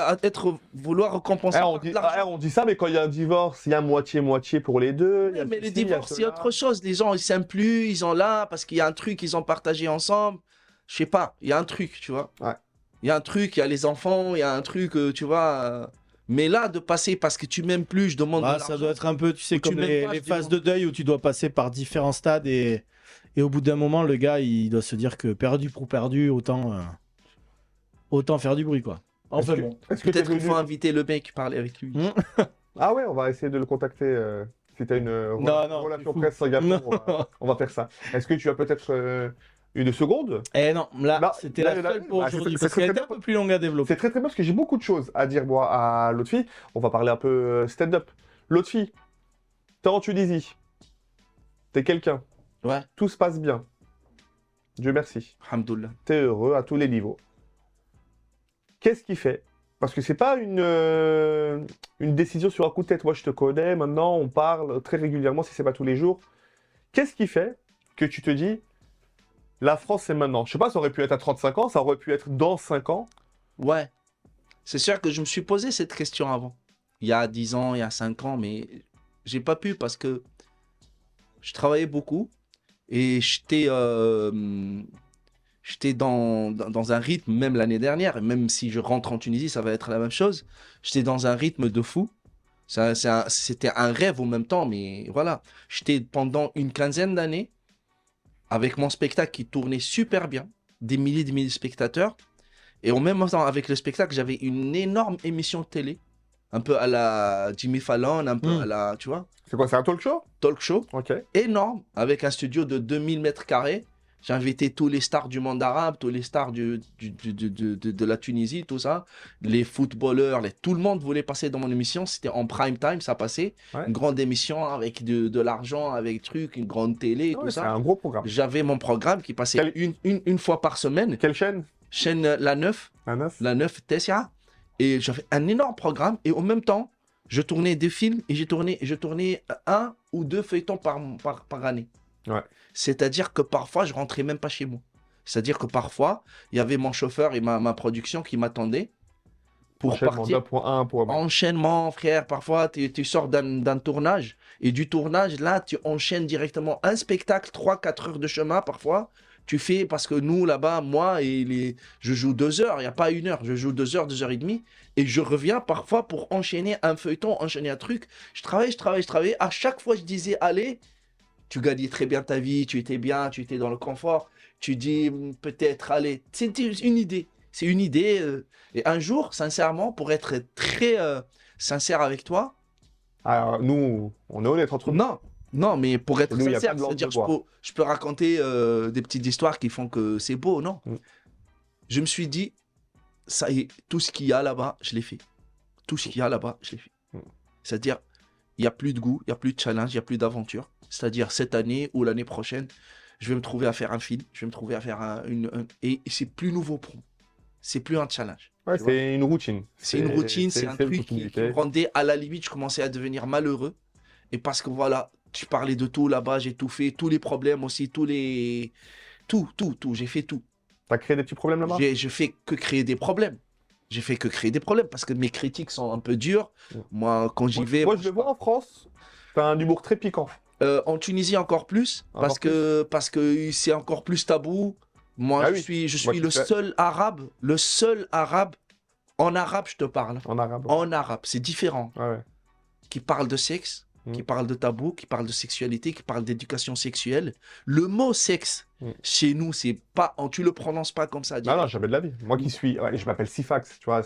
récompenser On par dit, de l'argent. on dit ça, mais quand il y a un divorce, il y a moitié-moitié pour les deux. il y a Mais le ceci, il y a divorce, c'est cela. autre chose. Les gens, ils s'aiment plus, ils sont là parce qu'il y a un truc qu'ils ont partagé ensemble. Je sais pas, il y a un truc, tu vois. Ouais. Il y a un truc, il y a les enfants, il y a un truc, tu vois. Mais là, de passer parce que tu m'aimes plus, je demande de Ah, l'argent. ça doit être un peu, tu sais, Ou tu comme m'aimes pas, les je dis phases non. de deuil où tu dois passer par différents stades et au bout d'un moment, le gars, il doit se dire que perdu pour perdu, autant faire du bruit, quoi. Enfin Est-ce que- bon. Est-ce que t'es Peut-être qu'il venu- faut inviter le mec, parler avec lui. Ah ouais, on va essayer de le contacter. Si t'as une non, relation c'est fou. presse Singapour, Non. on va faire ça. Est-ce que tu as peut-être une seconde? Eh non, là, Là, c'était là, la là, seule pour bah, aujourd'hui c'est parce très, qu'elle très était un bien. peu plus longue à développer. C'est très très bien parce que j'ai beaucoup de choses à dire moi à l'autre fille. On va parler un peu stand-up. L'autre fille, t'es en Tunisie. T'es quelqu'un. Ouais, Tout se passe bien. Dieu merci. alhamdoulilah. T'es heureux à tous les niveaux. Qu'est-ce qui fait? Parce que c'est pas une décision sur un coup de tête. Moi, je te connais, maintenant, on parle très régulièrement, si c'est pas tous les jours. Qu'est-ce qui fait que tu te dis, la France, c'est maintenant? Je sais pas, ça aurait pu être à 35 ans, ça aurait pu être dans 5 ans. Ouais. C'est sûr que je me suis posé cette question avant. Il y a 10 ans, il y a 5 ans, mais J'ai pas pu parce que je travaillais beaucoup et j'étais dans un rythme, même l'année dernière, et même si je rentre en Tunisie, ça va être la même chose. J'étais dans un rythme de fou. C'était un rêve en même temps, mais voilà. J'étais pendant une quinzaine d'années avec mon spectacle qui tournait super bien, des milliers de spectateurs. Et en même temps, avec le spectacle, j'avais une énorme émission de télé, un peu à la Jimmy Fallon, un peu à la, tu vois, C'est quoi, c'est un talk show? talk show, Ok. énorme, avec un studio de 2000 mètres carrés. J'ai invité tous les stars du monde arabe, tous les stars de la Tunisie, tout ça. Les footballeurs, tout le monde voulait passer dans mon émission. C'était en prime time, ça passait. Ouais. Une grande émission avec de l'argent, avec des trucs, une grande télé, Ouais, tout c'est ça. un gros programme. J'avais mon programme qui passait Quel- une fois par semaine. Quelle chaîne? Chaîne La 9, La 9? La 9 Tessia. Et j'avais un énorme programme. Et en même temps, je tournais des films et je tournais 1 ou 2 feuilletons par année. Ouais. C'est-à-dire que parfois, je rentrais même pas chez moi. C'est-à-dire que parfois, il y avait mon chauffeur et ma production qui m'attendaient pour Enchaînement partir. 2.1 pour... Enchaînement, frère. Parfois, tu sors d'un tournage. Et du tournage, là, tu enchaînes directement un spectacle, 3-4 heures de chemin parfois. Tu fais, parce que nous, là-bas, moi, je joue 2 heures, il n'y a pas 1 heure. Je joue 2 heures, 2 heures et demie. Et je reviens parfois pour enchaîner un feuilleton, enchaîner un truc. Je travaille. À chaque fois, je disais, allez, tu gagnais très bien ta vie, tu étais bien, tu étais dans le confort. Tu dis, peut-être, allez. C'était une idée. C'est une idée. Et un jour, sincèrement, pour être très sincère avec toi, Alors, nous, on est honnête entre nous. non, mais pour être Nous, y a sincère, pas de langue c'est-à-dire de bois. je peux raconter des petites histoires qui font que c'est beau, non. Je me suis dit, ça y est, tout ce qu'il y a là-bas, je l'ai fait. Tout ce qu'il y a là-bas, je l'ai fait. C'est-à-dire, il n'y a plus de goût, il n'y a plus de challenge, il n'y a plus d'aventure. C'est-à-dire, cette année ou l'année prochaine, je vais me trouver à faire un film, je vais me trouver à faire et c'est plus nouveau pour moi. C'est plus un challenge. Ouais, tu vois. c'est une routine. C'est une routine, c'est un une truc qui continuité. me rendait, à la limite, je commençais à devenir malheureux. Et parce que voilà, tu parlais de tout là-bas, j'ai tout fait, tous les problèmes aussi, tout, j'ai fait tout. T'as créé des petits problèmes là-bas? Je fais que créer des problèmes. J'ai fait que créer des problèmes parce que mes critiques sont un peu dures. Moi, quand j'y vais. Moi, je le vois en France. T'as un humour très piquant. En Tunisie, encore plus. Encore Parce que c'est encore plus tabou. Moi, Ah je oui. suis Moi, tu le fais- seul arabe. Le seul arabe. En arabe, je te parle. En arabe. En arabe, c'est différent. Ouais, ouais. Qui parle de sexe, qui parle de tabou, qui parle de sexualité, qui parle d'éducation sexuelle. Le mot sexe, chez nous, c'est pas, tu le prononces pas comme ça. Non, jamais de la vie. Moi qui suis... ouais, je m'appelle Sifax, tu vois,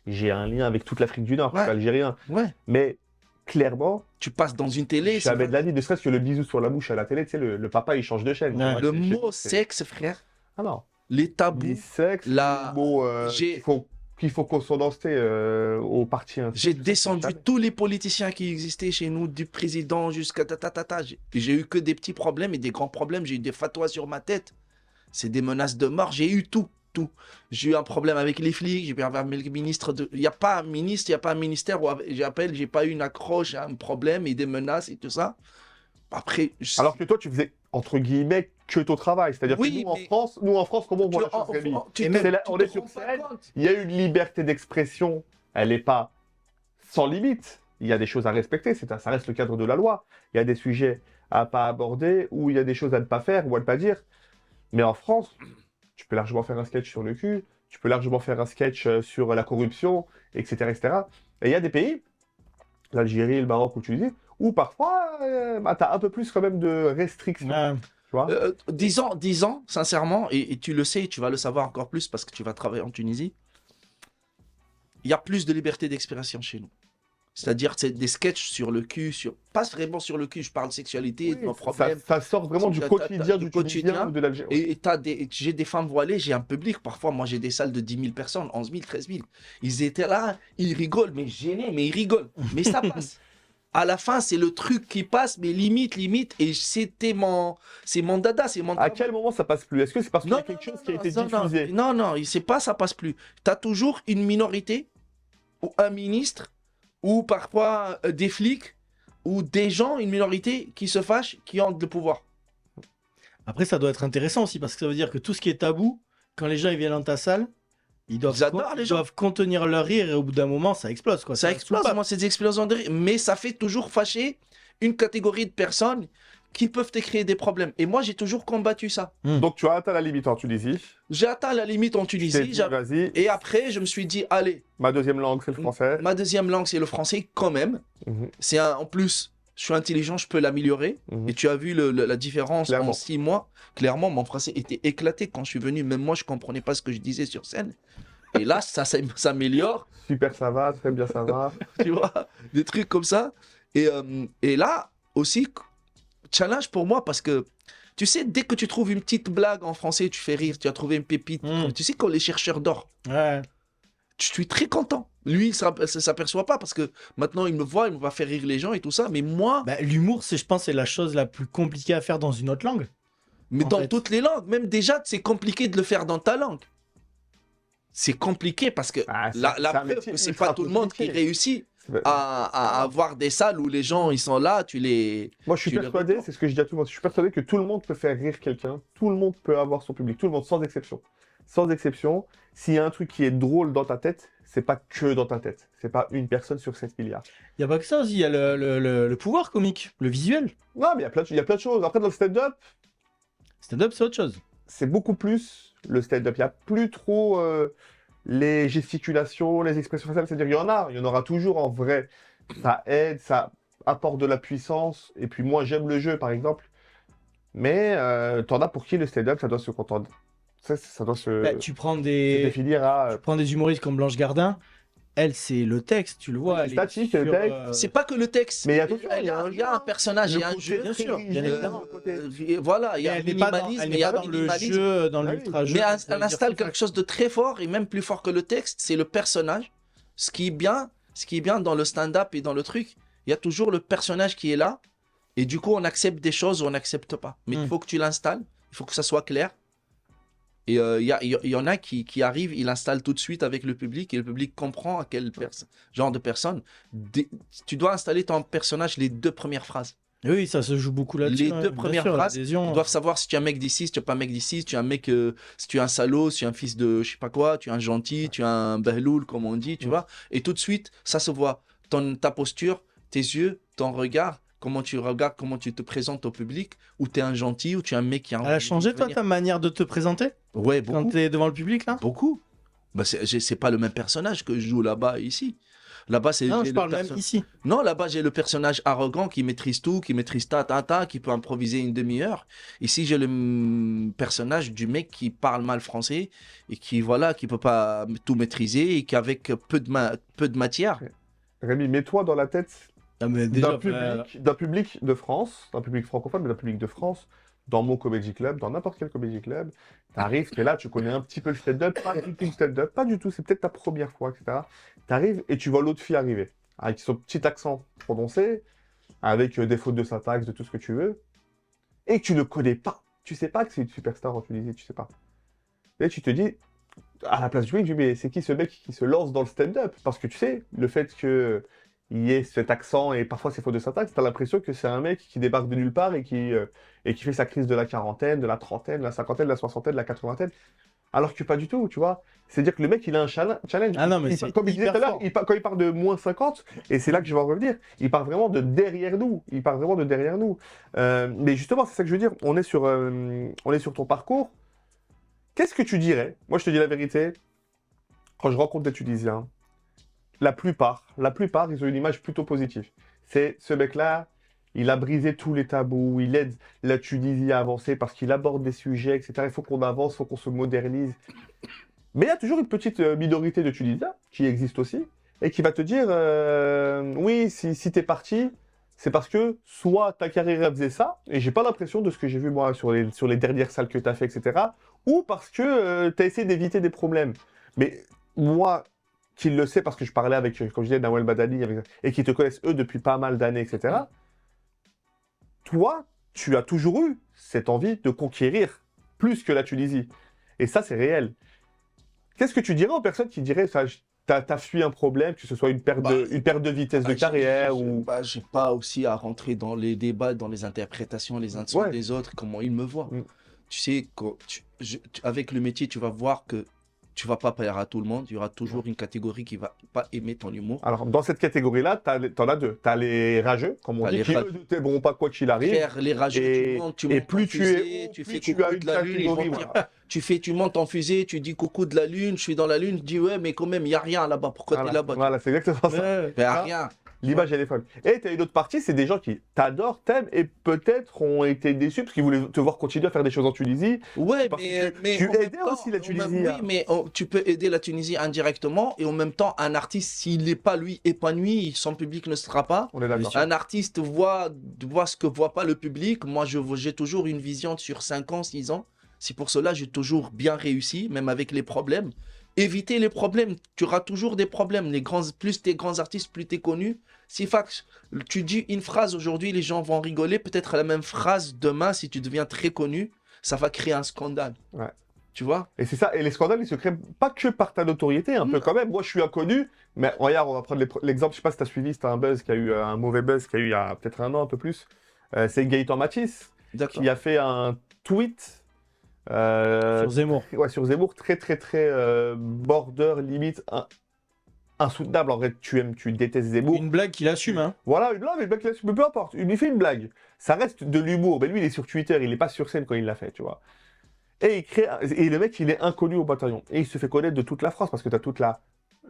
j'ai un lien avec toute l'Afrique du Nord, je suis algérien. Ouais. Mais clairement, Tu passes dans une télé. jamais de la vie, ne serait-ce que le bisou sur la bouche à la télé, tu sais, le papa, il change de chaîne. Ouais. Tu vois, Le c'est- mot c'est- sexe, frère, Ah non. les tabous. Bisex, La- le mot j'ai- qu'il faut consonancer au parti. J'ai descendu tous les politiciens qui existaient chez nous, du président jusqu'à ta. J'ai eu que des petits problèmes et des grands problèmes. J'ai eu des fatwas sur ma tête. C'est des menaces de mort. J'ai eu tout. J'ai eu un problème avec les flics. J'ai eu un avec le ministre. Il n'y a pas un ministre, il n'y a pas un ministère où j'ai pas eu une accroche, un problème et des menaces et tout ça. Après. Alors que toi, tu faisais, entre guillemets, que ton travail. C'est-à-dire Oui, que mais- nous, en France, comment on voit la chose, Rémi on est sur scène, il y a une liberté d'expression, elle n'est pas sans limite. Il y a des choses à respecter, ça reste le cadre de la loi. Il y a des sujets à pas aborder, ou il y a des choses à ne pas faire, ou à ne pas dire. Mais en France, tu peux largement faire un sketch sur le cul, tu peux largement faire un sketch sur la corruption, etc., etc. Et il y a des pays, l'Algérie, le Maroc, où tu dis, où parfois, tu as un peu plus quand même de restrictions. Ouais. Tu vois 10 ans, sincèrement, et tu le sais, tu vas le savoir encore plus parce que tu vas travailler en Tunisie, il y a plus de liberté d'expression chez nous. C'est-à-dire, c'est des sketchs sur le cul, pas vraiment sur le cul, je parle de sexualité, de nos problèmes. ça sort vraiment du quotidien du du quotidien. Tunisien ou de l'Algérie. Et j'ai des femmes voilées, j'ai un public. Parfois, moi, j'ai des salles de 10 000 personnes, 11 000, 13 000. Ils étaient là, ils rigolent, mais gênés, mais ils rigolent. Mais ça passe. À la fin, c'est le truc qui passe, mais limite. Et c'est mon dada, c'est mon À quel moment ça passe plus? Est-ce que c'est parce qu'il y a Non, quelque non, chose qui a non, été non, diffusé? Non, c'est pas, ça passe plus. Tu as toujours une minorité, ou un ministre, ou parfois des flics, ou des gens, une minorité qui se fâchent, qui ont le pouvoir. Après, ça doit être intéressant aussi parce que ça veut dire que tout ce qui est tabou, quand les gens ils viennent dans ta salle, Ils doivent, Ils adorent les gens. doivent contenir leur rire et au bout d'un moment, ça explose. Quoi. Ça explose, moi, c'est des explosions de rire. Mais ça fait toujours fâcher une catégorie de personnes qui peuvent te créer des problèmes. Et moi, j'ai toujours combattu ça. Donc tu as atteint la limite en Tunisie. J'ai atteint la limite en Tu t'es Tunisie. dit, vas-y, Et après, je me suis dit, allez, ma deuxième langue, c'est le français. ma deuxième langue, c'est le français quand même. Mhm, En plus, je suis intelligent, je peux l'améliorer. mhm. Et tu as vu la différence Clairement. en 6 mois. Clairement, mon français était éclaté quand je suis venu. Même moi, je comprenais pas ce que je disais sur scène. Et là, ça s'améliore, Super, ça va, très bien, ça va. tu vois, des trucs comme ça. Et là, aussi, challenge pour moi parce que, tu sais, dès que tu trouves une petite blague en français, tu fais rire, tu as trouvé une pépite. Tu sais, quand les chercheurs d'or, Ouais. je suis très content. Lui, il ne s'aperçoit pas parce que maintenant, il me voit, il va faire rire les gens et tout ça. Mais moi, Bah, l'humour, je pense, c'est la chose la plus compliquée à faire dans une autre langue. mais en dans fait. toutes les langues, même déjà, c'est compliqué de le faire dans ta langue. C'est compliqué parce que Ah, c'est- la c'est un preuve, métier c'est ultra pas tout le monde qui compliqué. réussit C'est- à avoir des salles où les gens, ils sont là, tu les... Moi, je suis Tu le persuadé, retournes. c'est ce que je dis à tout le monde, je suis persuadé que tout le monde peut faire rire quelqu'un, tout le monde peut avoir son public, tout le monde, sans exception. Sans exception, s'il y a un truc qui est drôle dans ta tête, c'est pas que dans ta tête. C'est pas une personne sur 7 milliards. Il n'y a pas que ça aussi, il y a le pouvoir comique, le visuel. Non, mais il y a plein de choses. Après, dans le stand-up, Stand-up, c'est autre chose. c'est beaucoup plus le stand-up. Il n'y a plus trop les gesticulations, les expressions faciales. C'est-à-dire, il y en aura toujours en vrai. Ça aide, ça apporte de la puissance. Et puis, moi, j'aime le jeu, par exemple. Mais t'en as pour qui le stand-up, ça doit se contenter. Ça doit se, Bah, tu prends se des définir à. humoristes comme Blanche Gardin. Elle, c'est le texte, tu le vois. Oui, elle est statique, le sur, texte. C'est pas que le texte. Mais attention, il y a un personnage, il y a un côté jeu. bien sûr, très bien rigide, évidemment. le côté- Voilà, il y a un Elle n'est pas dans, minimalisme, elle il n'est y a pas un dans le minimalisme. jeu, dans Ah oui. l'ultra-jeu. Mais ça veut elle dire installe ça. quelque chose de très fort et même plus fort que le texte, c'est le personnage. Ce qui est bien dans le stand-up et dans le truc, il y a toujours le personnage qui est là. Et du coup, on accepte des choses ou on n'accepte pas. Mais il faut que tu l'installes, il faut que ça soit clair. Et il y en a qui arrivent, ils l'installent tout de suite avec le public et le public comprend à quel genre de personne. Tu dois installer ton personnage les 2 premières phrases. Oui, ça se joue beaucoup là-dessus. Les hein, 2 bien premières sûr, phrases, l'adhésion. ils doivent savoir si tu es un mec d'ici, si tu n'es pas un mec d'ici, si tu es un mec, si tu es un salaud, si tu es un fils de je sais pas quoi, tu es un gentil, tu es un behloul, comme on dit, tu vois. Et tout de suite, ça se voit. Ta posture, tes yeux, ton regard, comment tu regardes, comment tu te présentes au public, ou tu es un gentil, ou tu es un mec qui a Elle a changé, toi, ta manière de te présenter Ouais, quand beaucoup. tu es devant le public, là Beaucoup. Bah, c'est pas le même personnage que je joue là-bas et ici. Là-bas, c'est. Non, j'ai je le parle même perso- ici. Non, là-bas, j'ai le personnage arrogant qui maîtrise tout, qui maîtrise qui peut improviser une demi-heure. Ici, j'ai le personnage du mec qui parle mal français et qui, voilà, qui peut pas tout maîtriser et qui, avec peu de matière. Rémi, mets-toi dans la tête Ah, mais déjà, d'un public de France, d'un public francophone, mais d'un public de France, dans mon comédie club, dans n'importe quel comédie club. T'arrives, t'es là, tu connais un petit peu le stand-up, pas du tout le stand-up, pas du tout, c'est peut-être ta première fois, etc. T'arrives et tu vois l'autre fille arriver, avec son petit accent prononcé, avec des fautes de syntaxe, de tout ce que tu veux, et que tu ne connais pas. Tu sais pas que c'est une superstar en Tunisie, tu sais pas. Et tu te dis, à la place du public, je dis, mais c'est qui ce mec qui se lance dans le stand-up? Parce que tu sais, le fait que il y ait cet accent et parfois ces fautes de syntaxe, t'as l'impression que c'est un mec qui débarque de nulle part et qui fait sa crise de la quarantaine, de la trentaine, de la cinquantaine, de la soixantaine, de la quatre-vingtaine. Alors que pas du tout, tu vois. C'est-à-dire que le mec, il a un challenge. Ah non, mais c'est comme il disait hyper tout à l'heure, fort. quand il part de moins 50, et c'est là que je vais en revenir, il part vraiment de derrière nous. Il part vraiment de derrière nous. Mais justement, c'est ça que je veux dire. On est sur ton parcours. Qu'est-ce que tu dirais? Moi, je te dis la vérité. Quand je rencontre des Tunisiens, la plupart, ils ont une image plutôt positive. C'est ce mec-là, il a brisé tous les tabous, il aide la Tunisie à avancer parce qu'il aborde des sujets, etc. Il faut qu'on avance, il faut qu'on se modernise. Mais il y a toujours une petite minorité de Tunisiens qui existe aussi et qui va te dire oui, si t'es parti, c'est parce que soit ta carrière elle faisait ça, et j'ai pas l'impression de ce que j'ai vu moi sur les dernières salles que t'as fait, etc. Ou parce que t'as essayé d'éviter des problèmes. Mais moi, qui le sais parce que je parlais avec, comme je disais, Nawel Badali, et qui te connaissent eux depuis pas mal d'années, etc. Toi, tu as toujours eu cette envie de conquérir plus que la Tunisie. Et ça, c'est réel. Qu'est-ce que tu dirais aux personnes qui diraient ça, t'as fui un problème, que ce soit une perte de vitesse de carrière ou... J'ai pas aussi à rentrer dans les débats, dans les interprétations les uns Ouais. des autres, comment ils me voient. Mm. Tu sais, avec le métier, tu vas voir que tu vas pas plaire à tout le monde. Il y aura toujours une catégorie qui va pas aimer ton humour. Alors, dans cette catégorie-là, t'en as deux. T'as les rageux, comme on T'as dit, les qui rageux. eux ne t'aimeront pas quoi qu'il arrive. Frère, les rageux, Et tu montes plus en tu fusée, es, tu plus fais tu coucou as une de la lune, ils vont catégorie. dire, Voilà. tu montes en fusée, tu dis coucou de la lune, je suis dans la lune, tu dis ouais, mais quand même, il n'y a rien là-bas, pourquoi t'es Voilà, là-bas? voilà, c'est exactement ça. Ouais. Il n'y a Ah. rien. L'image, elle est folle. Et tu as une autre partie, c'est des gens qui t'adorent, t'aiment et peut-être ont été déçus parce qu'ils voulaient te voir continuer à faire des choses en Tunisie. Ouais, Parce mais, que mais tu en même aidais aussi la en Tunisie, même- hein. Oui, mais tu peux aider la Tunisie indirectement et en même temps, un artiste, s'il n'est pas lui épanoui, son public ne sera pas. On est d'accord. Un artiste voit ce que voit pas le public. Moi, j'ai toujours une vision sur 5 ans, 6 ans. C'est pour cela que j'ai toujours bien réussi, même avec les problèmes. Éviter les problèmes. Tu auras toujours des problèmes. Plus tu es grands artistes, plus tu es connu. C'est fact. Tu dis une phrase aujourd'hui, les gens vont rigoler. Peut-être la même phrase demain, si tu deviens très connu, ça va créer un scandale. Ouais. Tu vois? Et c'est ça, et les scandales, ils se créent pas que par ta notoriété, un peu quand même. Moi, je suis inconnu, mais regarde, on va prendre l'exemple, je sais pas si tu as suivi, c'était un buzz qui a eu un mauvais buzz qui a eu il y a peut-être un an, un peu plus. C'est Gaëtan Matisse D'accord. qui a fait un tweet Sur Zemmour. ouais, sur Zemmour, très border, limite insoutenable. En vrai, tu détestes Zemmour. Une blague qu'il assume, hein. Voilà, une blague, mais peu importe, il fait une blague. Ça reste de l'humour. Mais lui, il est sur Twitter, il n'est pas sur scène quand il l'a fait, tu vois. Et le mec, il est inconnu au bataillon. Et il se fait connaître de toute la France parce que tu as toute la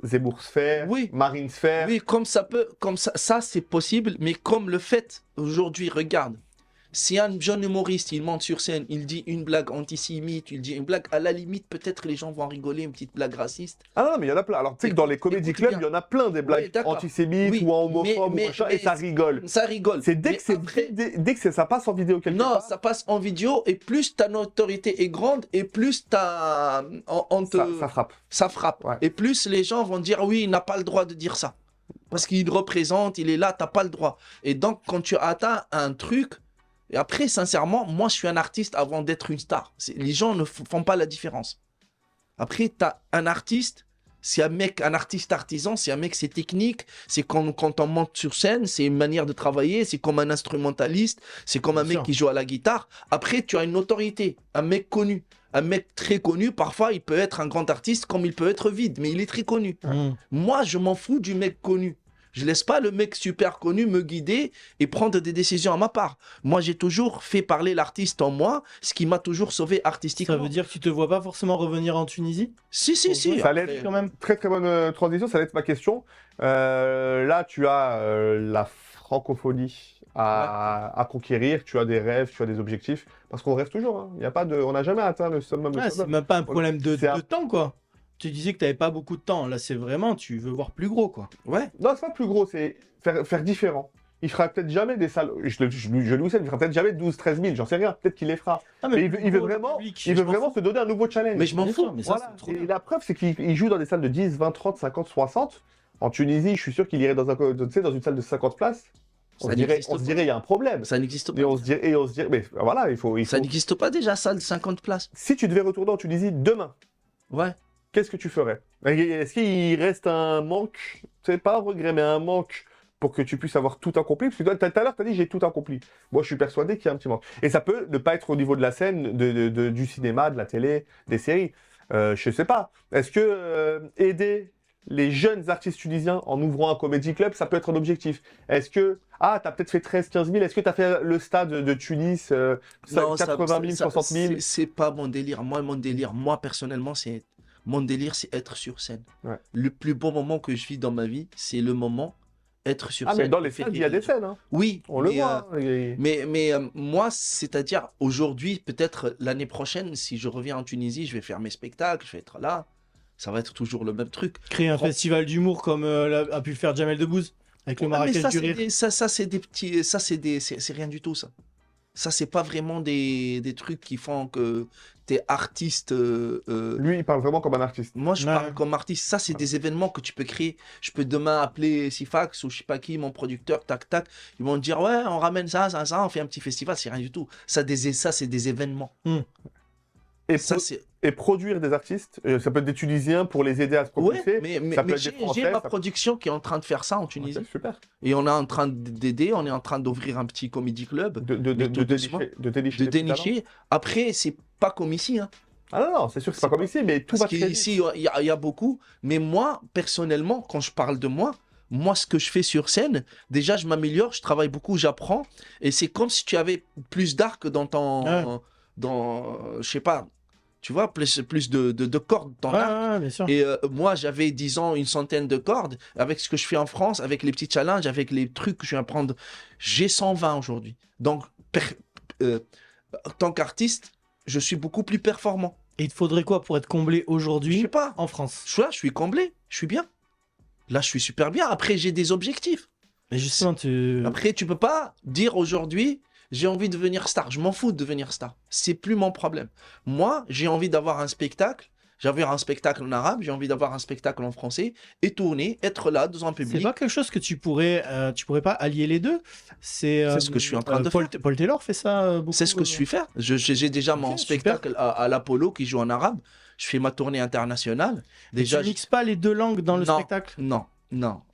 Zemmour sphère, Oui. Marine sphère. Oui, comme ça c'est possible, mais comme le fait, aujourd'hui, regarde, si un jeune humoriste, il monte sur scène, il dit une blague antisémite, il dit une blague, à la limite, peut-être les gens vont rigoler, une petite blague raciste. Ah non, mais il y en a plein. Alors, tu sais que dans les comédie écoute clubs, bien. il y en a plein des blagues Oui, d'accord. antisémites Oui, ou homophobes ou mais machin, et ça rigole. Ça rigole. C'est dès Mais que c'est après- dès que ça passe en vidéo quelque Non, part, ça passe en vidéo, et plus ta notoriété est grande, et plus ça frappe. ça frappe. Ouais. Et plus les gens vont dire oui, il n'a pas le droit de dire ça. Parce qu'il représente, il est là, t'as pas le droit. Et donc, quand tu atteins un truc, et après, sincèrement, moi, je suis un artiste avant d'être une star. Les gens ne font pas la différence. Après, tu as un artiste, c'est un artiste artisan, c'est un mec, c'est technique, c'est quand on monte sur scène, c'est une manière de travailler, c'est comme un instrumentaliste, c'est comme un Bien mec sûr. qui joue à la guitare. Après, tu as une autorité, un mec connu. Un mec très connu, parfois, il peut être un grand artiste comme il peut être vide, mais il est très connu. Mmh. Moi, je m'en fous du mec connu. Je laisse pas le mec super connu me guider et prendre des décisions à ma part. Moi, j'ai toujours fait parler l'artiste en moi, ce qui m'a toujours sauvé artistiquement. Ça veut dire que tu te vois pas forcément revenir en Tunisie? Si, si, si. Ça après- l'aide. Quand même. Très bonne transition, ça va être ma question. Là, tu as la francophonie à conquérir, tu as des rêves, tu as des objectifs, parce qu'on rêve toujours. Hein. Il y a pas de, on n'a jamais atteint le summum. Ouais, c'est même pas un problème de C'est un- temps, quoi. Tu disais que t'avais pas beaucoup de temps. Là, c'est vraiment, tu veux voir plus gros, quoi. Ouais. Non, c'est pas plus gros, c'est faire différent. Il fera peut-être jamais des salles, je lui sais, il fera peut-être jamais 12-13 000, j'en sais rien, peut-être qu'il les fera. Ah, Mais il plus veut gros, le vraiment, public, il je veut m'en vraiment fous. se donner un nouveau challenge. Mais je m'en Bien fous. sûr, mais ça, Voilà. c'est trop Et bien. la preuve, c'est qu'il joue dans des salles de 10, 20, 30, 50, 60. En Tunisie, je suis sûr qu'il irait dans une salle de 50 places. On Ça se dirait, n'existe on se pas. dirait, il y a un problème. Ça n'existe Et pas. on se dirait, mais voilà, il faut. Ça n'existe pas déjà, ça, de 50 places. Si tu devais retourner en Tunisie demain, Ouais. qu'est-ce que tu ferais? Est-ce qu'il reste un manque, c'est pas un regret, mais un manque pour que tu puisses avoir tout accompli? Parce que toi, tout à l'heure, tu as dit j'ai tout accompli. Moi, je suis persuadé qu'il y a un petit manque. Et ça peut ne pas être au niveau de la scène, du cinéma, de la télé, des séries. Je sais pas. Est-ce que aider les jeunes artistes tunisiens en ouvrant un comédie club, ça peut être un objectif? Est-ce que, tu as peut-être fait 13-15 000, est-ce que tu as fait le stade de Tunis, 80 000, 60 000? C'est pas mon délire. Moi, personnellement, mon délire, c'est être sur scène. Ouais. Le plus beau moment que je vis dans ma vie, c'est le moment être sur Ah, scène. mais dans les Faire salles, il y a des rire. scènes. Hein. Oui, On le mais, voit. Hein. Mais moi, c'est-à-dire aujourd'hui, peut-être l'année prochaine, si je reviens en Tunisie, je vais faire mes spectacles, je vais être là. Ça va être toujours le même truc. Créer un Fran- festival d'humour comme a pu le faire Jamel Debbouze avec le Ouais, mais Marrakech ça, du c'est Rire. c'est des petits. C'est rien du tout, ça. Ça, c'est pas vraiment des trucs qui font que t'es artiste. Lui, il parle vraiment comme un artiste. Moi, je Ouais. parle comme artiste. Ça, c'est des événements que tu peux créer. Je peux demain appeler Sifax ou je sais pas qui, mon producteur, tac, tac. Ils vont me dire, ouais, on ramène ça, on fait un petit festival. C'est rien du tout. Ça, c'est des événements. Et, Ça, pro- c'est. et produire des artistes, ça peut être des Tunisiens pour les aider à se Ouais, propulser. mais ça peut être des j'ai Français, ma ça peut- production qui est en train de faire ça en Tunisie. Ok, super. Et on est en train d'aider, on est en train d'ouvrir un petit comédie club, De Mais tout doucement. dénicher de des petits talents. dénicher. Après, c'est pas comme ici. Hein. Ah non, non, c'est sûr que c'est pas comme ici, mais tout Parce va très vite. qu'ici, il y a beaucoup. Mais moi, personnellement, quand je parle de moi, ce que je fais sur scène, déjà, je m'améliore, je travaille beaucoup, j'apprends. Et c'est comme si tu avais plus d'arc dans ton. Ouais. Je sais pas, tu vois, plus de cordes dans Ouais, l'arc. ouais, bien sûr. Et moi, j'avais, disons, une centaine de cordes. Avec ce que je fais en France, avec les petits challenges, avec les trucs que je viens prendre, j'ai 120 aujourd'hui. Donc, euh, en tant qu'artiste, je suis beaucoup plus performant. Et il te faudrait quoi pour être comblé Je aujourd'hui sais pas. en France? Je suis comblé, je suis bien. Là, je suis super bien. Après, j'ai des objectifs. Mais justement, Après, tu peux pas dire aujourd'hui, j'ai envie de devenir star. Je m'en fous de devenir star. C'est plus mon problème. Moi, j'ai envie d'avoir un spectacle. J'ai envie d'avoir un spectacle en arabe, j'ai envie d'avoir un spectacle en français et tourner, être là devant un c'est public. pas quelque chose que tu pourrais pas allier les deux? C'est ce que je suis en train de faire. Paul Taylor fait ça beaucoup. C'est ce que je suis faire. J'ai déjà Ok, mon super. spectacle à l'Apollo qui joue en arabe. Je fais ma tournée internationale. Déjà, Tu mixes pas les deux langues dans le Non. spectacle? non.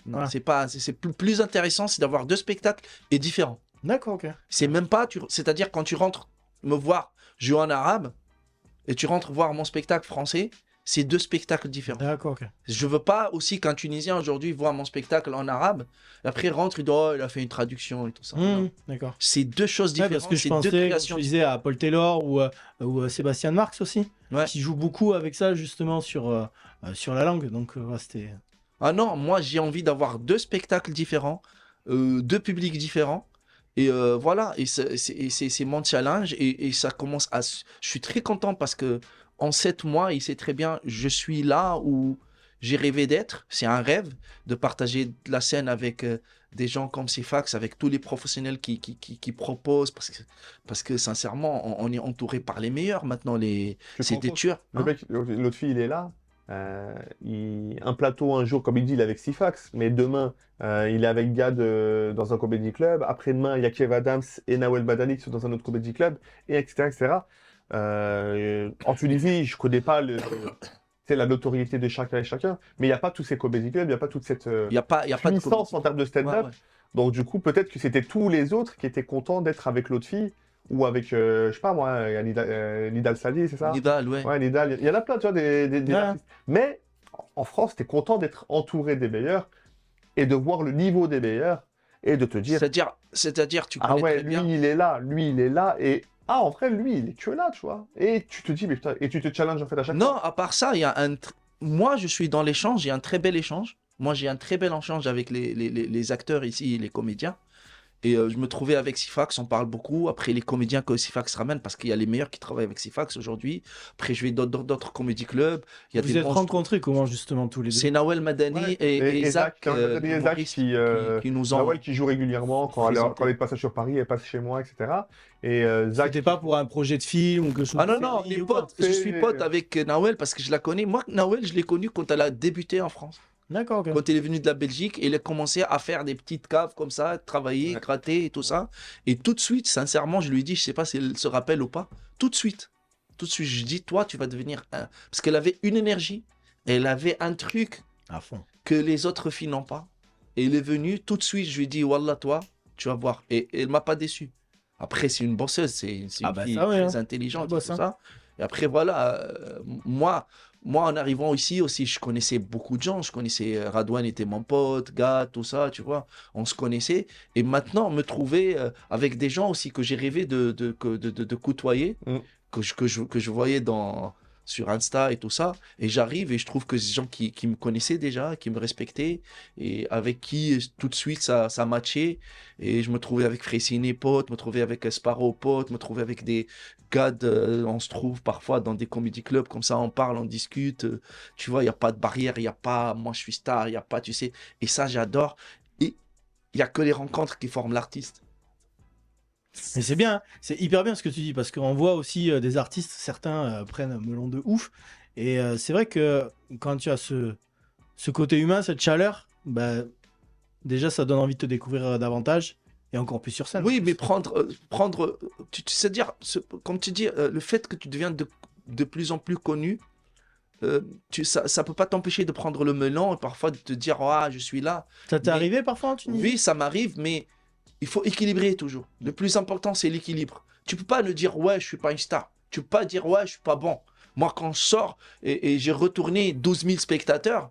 Voilà. C'est plus intéressant, c'est d'avoir deux spectacles et différents. D'accord, ok. C'est même pas, c'est-à-dire quand tu rentres me voir jouer en arabe et tu rentres voir mon spectacle français, c'est deux spectacles différents. D'accord, ok. Je veux pas aussi qu'un Tunisien aujourd'hui voit mon spectacle en arabe, et après il rentre, il dit oh, il a fait une traduction et tout ça. Non. D'accord. C'est deux choses Ouais, différentes, parce que je c'est deux pensais, comme créations. tu disais, à Paul Taylor ou Sébastien Marx aussi, Ouais. qui joue beaucoup avec ça justement sur la langue. Donc ouais, c'était. Ah non, moi j'ai envie d'avoir deux spectacles différents, deux publics différents. Et voilà, et c'est mon challenge. Et ça commence à. Je suis très content parce que en 7 mois, il sait très bien, je suis là où j'ai rêvé d'être. C'est un rêve de partager de la scène avec des gens comme Sifax, avec tous les professionnels qui proposent. Parce que sincèrement, on est entouré par les meilleurs maintenant. Tu te C'est rends des compte tueurs. Le hein. mec, l'autre fille, il est là. Un plateau un jour, comme il dit, il est avec Sifax, mais demain, il est avec Gad dans un comedy club. Après-demain, il y a Kev Adams et Nawel Madani qui sont dans un autre comedy club, et etc. etc. En Tunisie, je connais pas la notoriété de chacun et chacun, mais il n'y a pas tous ces comedy clubs, il n'y a pas toute cette Il n'y a pas de puissance en termes de stand-up. Ouais, ouais. Donc, du coup, peut-être que c'était tous les autres qui étaient contents d'être avec l'autre fille, ou avec, je sais pas moi, il y a Nidal Sadi, c'est ça? Nidal, ouais. Ouais, Nidal, il y en a plein, tu vois, des Ouais. artistes. Mais en France, tu es content d'être entouré des meilleurs et de voir le niveau des meilleurs et de te dire, C'est-à-dire, tu ah connais ouais, très bien. lui, il est là, et ah, en vrai, lui, il est que là, tu vois. Et tu te dis, mais putain, et tu te challenges en fait à chaque Non, fois. à part ça, il y a moi, je suis dans l'échange, il y a un très bel échange. Moi, j'ai un très bel échange avec les acteurs ici, les comédiens. Et je me trouvais avec Sifax, on parle beaucoup. Après, les comédiens que Sifax ramène, parce qu'il y a les meilleurs qui travaillent avec Sifax aujourd'hui. Après, je vais dans d'autres comédie clubs. Il y a Vous des êtes bons- rencontrés comment justement tous les deux? C'est Nawel Madani Ouais. et Zach, Nawel Madani et Zach Maurice, qui nous ont Nawel qui joue régulièrement quand elle présenté. est de passage sur Paris, elle passe chez moi, etc. Et Zach, C'était pas pour un projet de film ou quelque chose Ah non, de non, on série est ou quoi? potes. Je suis pote avec Nawel parce que je la connais. Moi, Nawel, je l'ai connue quand elle a débuté en France. D'accord, ok. Quand il est venu de la Belgique, il a commencé à faire des petites caves comme ça, travailler, Ouais. gratter et tout ça. Et tout de suite, sincèrement, je lui ai dit, je sais pas si elle se rappelle ou pas, tout de suite, je dis, toi, tu vas devenir un. Parce qu'elle avait une énergie, elle avait un truc À fond. que les autres filles n'ont pas. Et il est venu, tout de suite, je lui ai dit, Wallah, toi, tu vas voir. Et elle m'a pas déçu. Après, c'est une bosseuse, c'est une Ah bah fille ça, ouais, très hein. intelligente, Elle et tout bosse, hein. ça. Et après, voilà, moi, en arrivant ici aussi, je connaissais beaucoup de gens. Je connaissais Radouane était mon pote, Gad, tout ça, tu vois. On se connaissait. Et maintenant, me trouver avec des gens aussi que j'ai rêvé de côtoyer, Mm. que je voyais sur Insta et tout ça. Et j'arrive et je trouve que c'est des gens qui me connaissaient déjà, qui me respectaient et avec qui tout de suite ça matchait. Et je me trouvais avec Freyciné pote, me trouvais avec Sparrow pote, me trouvais avec des gars, on se trouve parfois dans des comedy clubs comme ça, on parle, on discute. Tu vois, il n'y a pas de barrière, il n'y a pas moi je suis star, il n'y a pas, tu sais. Et ça, j'adore. Et il n'y a que les rencontres qui forment l'artiste. Mais c'est bien, hein. C'est hyper bien ce que tu dis, parce qu'on voit aussi des artistes, certains prennent un melon de ouf. Et c'est vrai que quand tu as ce côté humain, cette chaleur, bah, déjà ça donne envie de te découvrir davantage, et encore plus sur scène. Oui, mais prendre, tu sais dire, comme tu dis, le fait que tu deviens de plus en plus connu, ça peut pas t'empêcher de prendre le melon et parfois de te dire, ah, je suis là. Ça t'est mais- arrivé parfois en Tunisie? Oui, ça m'arrive, mais il faut équilibrer toujours. Le plus important, c'est l'équilibre. Tu peux pas ne dire, ouais, je suis pas une star. Tu peux pas dire, ouais, je suis pas bon. Moi, quand je sors et j'ai retourné 12 000 spectateurs,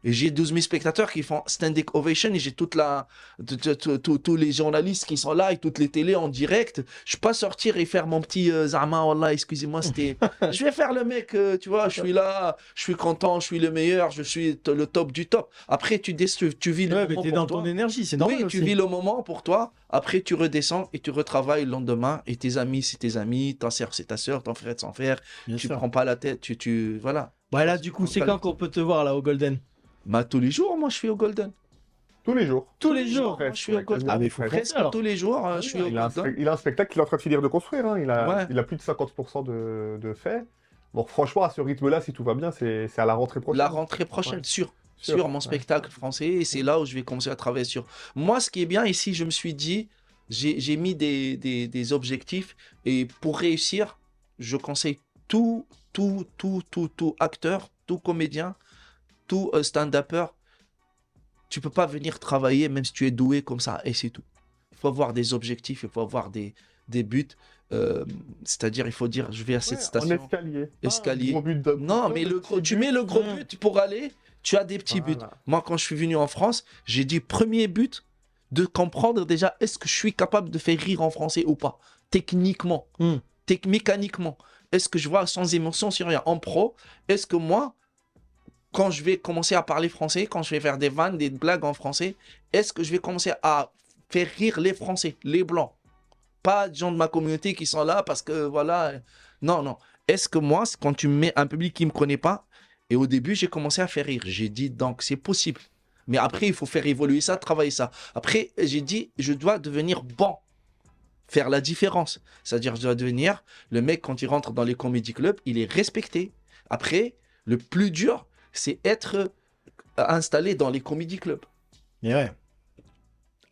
et j'ai 12 000 spectateurs qui font standing ovation, et j'ai tous les journalistes qui sont là et toutes les télés en direct. Je peux pas sortir et faire mon petit Zama, Wallah, excusez-moi, c'était. Je vais faire le mec, tu vois, je suis là, je suis content, je suis le meilleur, je suis le top du top. Après, tu vis le Ouais, mais moment t'es pour dans toi. ton énergie, c'est normal Oui, aussi. tu vis le moment pour toi. Après, tu redescends et tu retravailles le lendemain. Et tes amis, c'est tes amis, ta sœur, c'est ta sœur, ton frère, c'est son frère. Bien Tu sûr. prends pas la tête, voilà. Bah là, du coup, c'est quand qu'on peut te voir là au Golden? Bah, tous les jours, moi, je suis au Golden. Tous les jours. Tous les jours. Moi, je suis au Golden. Ah, mais il faut Presque alors. tous les jours, je suis au Il a, Golden. il a un spectacle qu'il est en train de finir de construire. Hein. Ouais. Il a plus de 50% de fait. Bon, franchement, à ce rythme-là, si tout va bien, c'est à la rentrée prochaine. La rentrée prochaine, Ouais. sur Sûr, mon ouais. spectacle français. Et c'est là où je vais commencer à travailler sur. Moi, ce qui est bien ici, je me suis dit, j'ai mis des objectifs. Et pour réussir, je conseille tout acteur, tout comédien, tout stand-upper. Tu peux pas venir travailler même si tu es doué comme ça et c'est tout. Il faut avoir des objectifs, il faut avoir des buts. C'est-à-dire, il faut dire, je vais à cette Ouais, station. en escalier. Escalier. Gros but d'un Non, coup, mais petit tu but. mets le gros but pour aller, tu as des petits buts. Voilà. Moi, quand je suis venu en France, j'ai dit premier but de comprendre déjà est-ce que je suis capable de faire rire en français ou pas, techniquement, mécaniquement. Est-ce que je vois sans émotion sur rien en pro? Est-ce que moi, quand je vais commencer à parler français, quand je vais faire des vannes, des blagues en français, est-ce que je vais commencer à faire rire les Français, les Blancs? Pas des gens de ma communauté qui sont là parce que voilà. Non, non. Est-ce que moi, quand tu me mets un public qui ne me connaît pas, et au début, j'ai commencé à faire rire. J'ai dit, donc, c'est possible. Mais après, il faut faire évoluer ça, travailler ça. Après, j'ai dit, je dois devenir bon. Faire la différence. C'est-à-dire, je dois devenir le mec, quand il rentre dans les comédie clubs, il est respecté. Après, le plus dur, c'est être installé dans les comédie clubs. Mais ouais.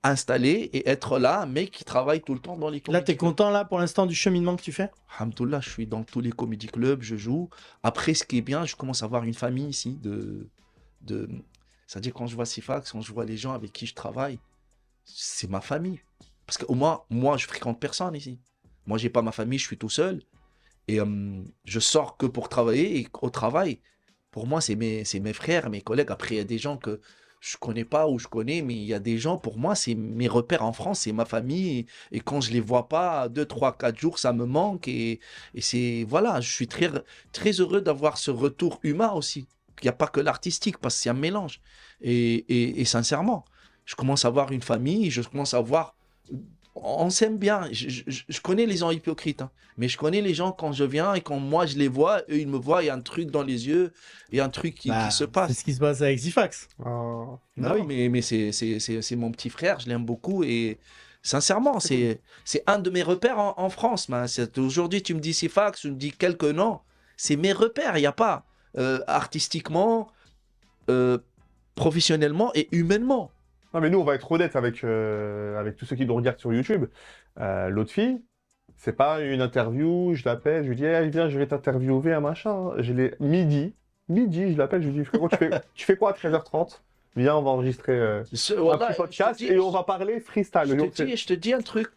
Installé et être là, un mec qui travaille tout le temps dans les comédie Là, t'es clubs. content là pour l'instant du cheminement que tu fais? Alhamdoulilah, je suis dans tous les comédie clubs, je joue. Après, ce qui est bien, je commence à avoir une famille ici. C'est-à-dire, quand je vois Sifax, quand je vois les gens avec qui je travaille, c'est ma famille. Parce qu'au moins, moi, je fréquente personne ici. Moi, j'ai pas ma famille, je suis tout seul. Et je sors que pour travailler. Et au travail, pour moi, c'est mes frères, mes collègues. Après, il y a des gens que je connais pas ou je connais, mais il y a des gens, pour moi, c'est mes repères en France, c'est ma famille. Et quand je les vois pas, 2, 3, 4 jours, ça me manque. Et c'est, voilà, je suis très, très heureux d'avoir ce retour humain aussi. Il n'y a pas que l'artistique, parce que c'est un mélange. Et sincèrement, je commence à avoir une famille, je commence à voir. On s'aime bien. Je connais les gens hypocrites, hein, mais je connais les gens quand je viens et quand moi je les vois, eux ils me voient, il y a un truc dans les yeux, il y a un truc qui se C'est passe. ce qui se passe avec Zifax. Oh. Bah Non, oui. mais c'est mon petit frère, je l'aime beaucoup et sincèrement, c'est un de mes repères en France. Aujourd'hui, tu me dis Sifax, tu me dis quelques noms, c'est mes repères. Il n'y a pas artistiquement, professionnellement et humainement. Non, mais nous, on va être honnête avec tous ceux qui nous regardent sur YouTube. L'autre fille, c'est pas une interview, je l'appelle, je lui dis, hey, viens, je vais t'interviewer, un machin. Je l'ai midi, je l'appelle, je lui dis, frérot, tu fais quoi à 13h30? Viens, on va enregistrer un Wallah, petit podcast je te dis- et on va parler freestyle. je te dis un truc.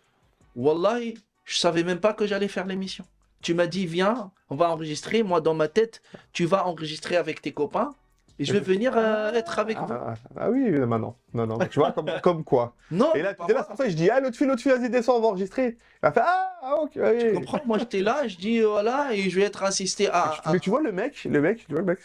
Wallahi, je savais même pas que j'allais faire l'émission. Tu m'as dit, viens, on va enregistrer. Moi, dans ma tête, tu vas enregistrer avec tes copains et je vais venir être avec vous. Ah oui, maintenant. Non, tu vois, comme quoi. Non, Et là, pas c'est là, moi. c'est pour ça que je dis, ah, l'autre fille, vas-y, descends, on va enregistrer. Elle a fait, ok, Tu oui. comprends? Moi, j'étais là, je dis, voilà, et je vais être assisté à. Mais tu vois le mec, tu vois le mec,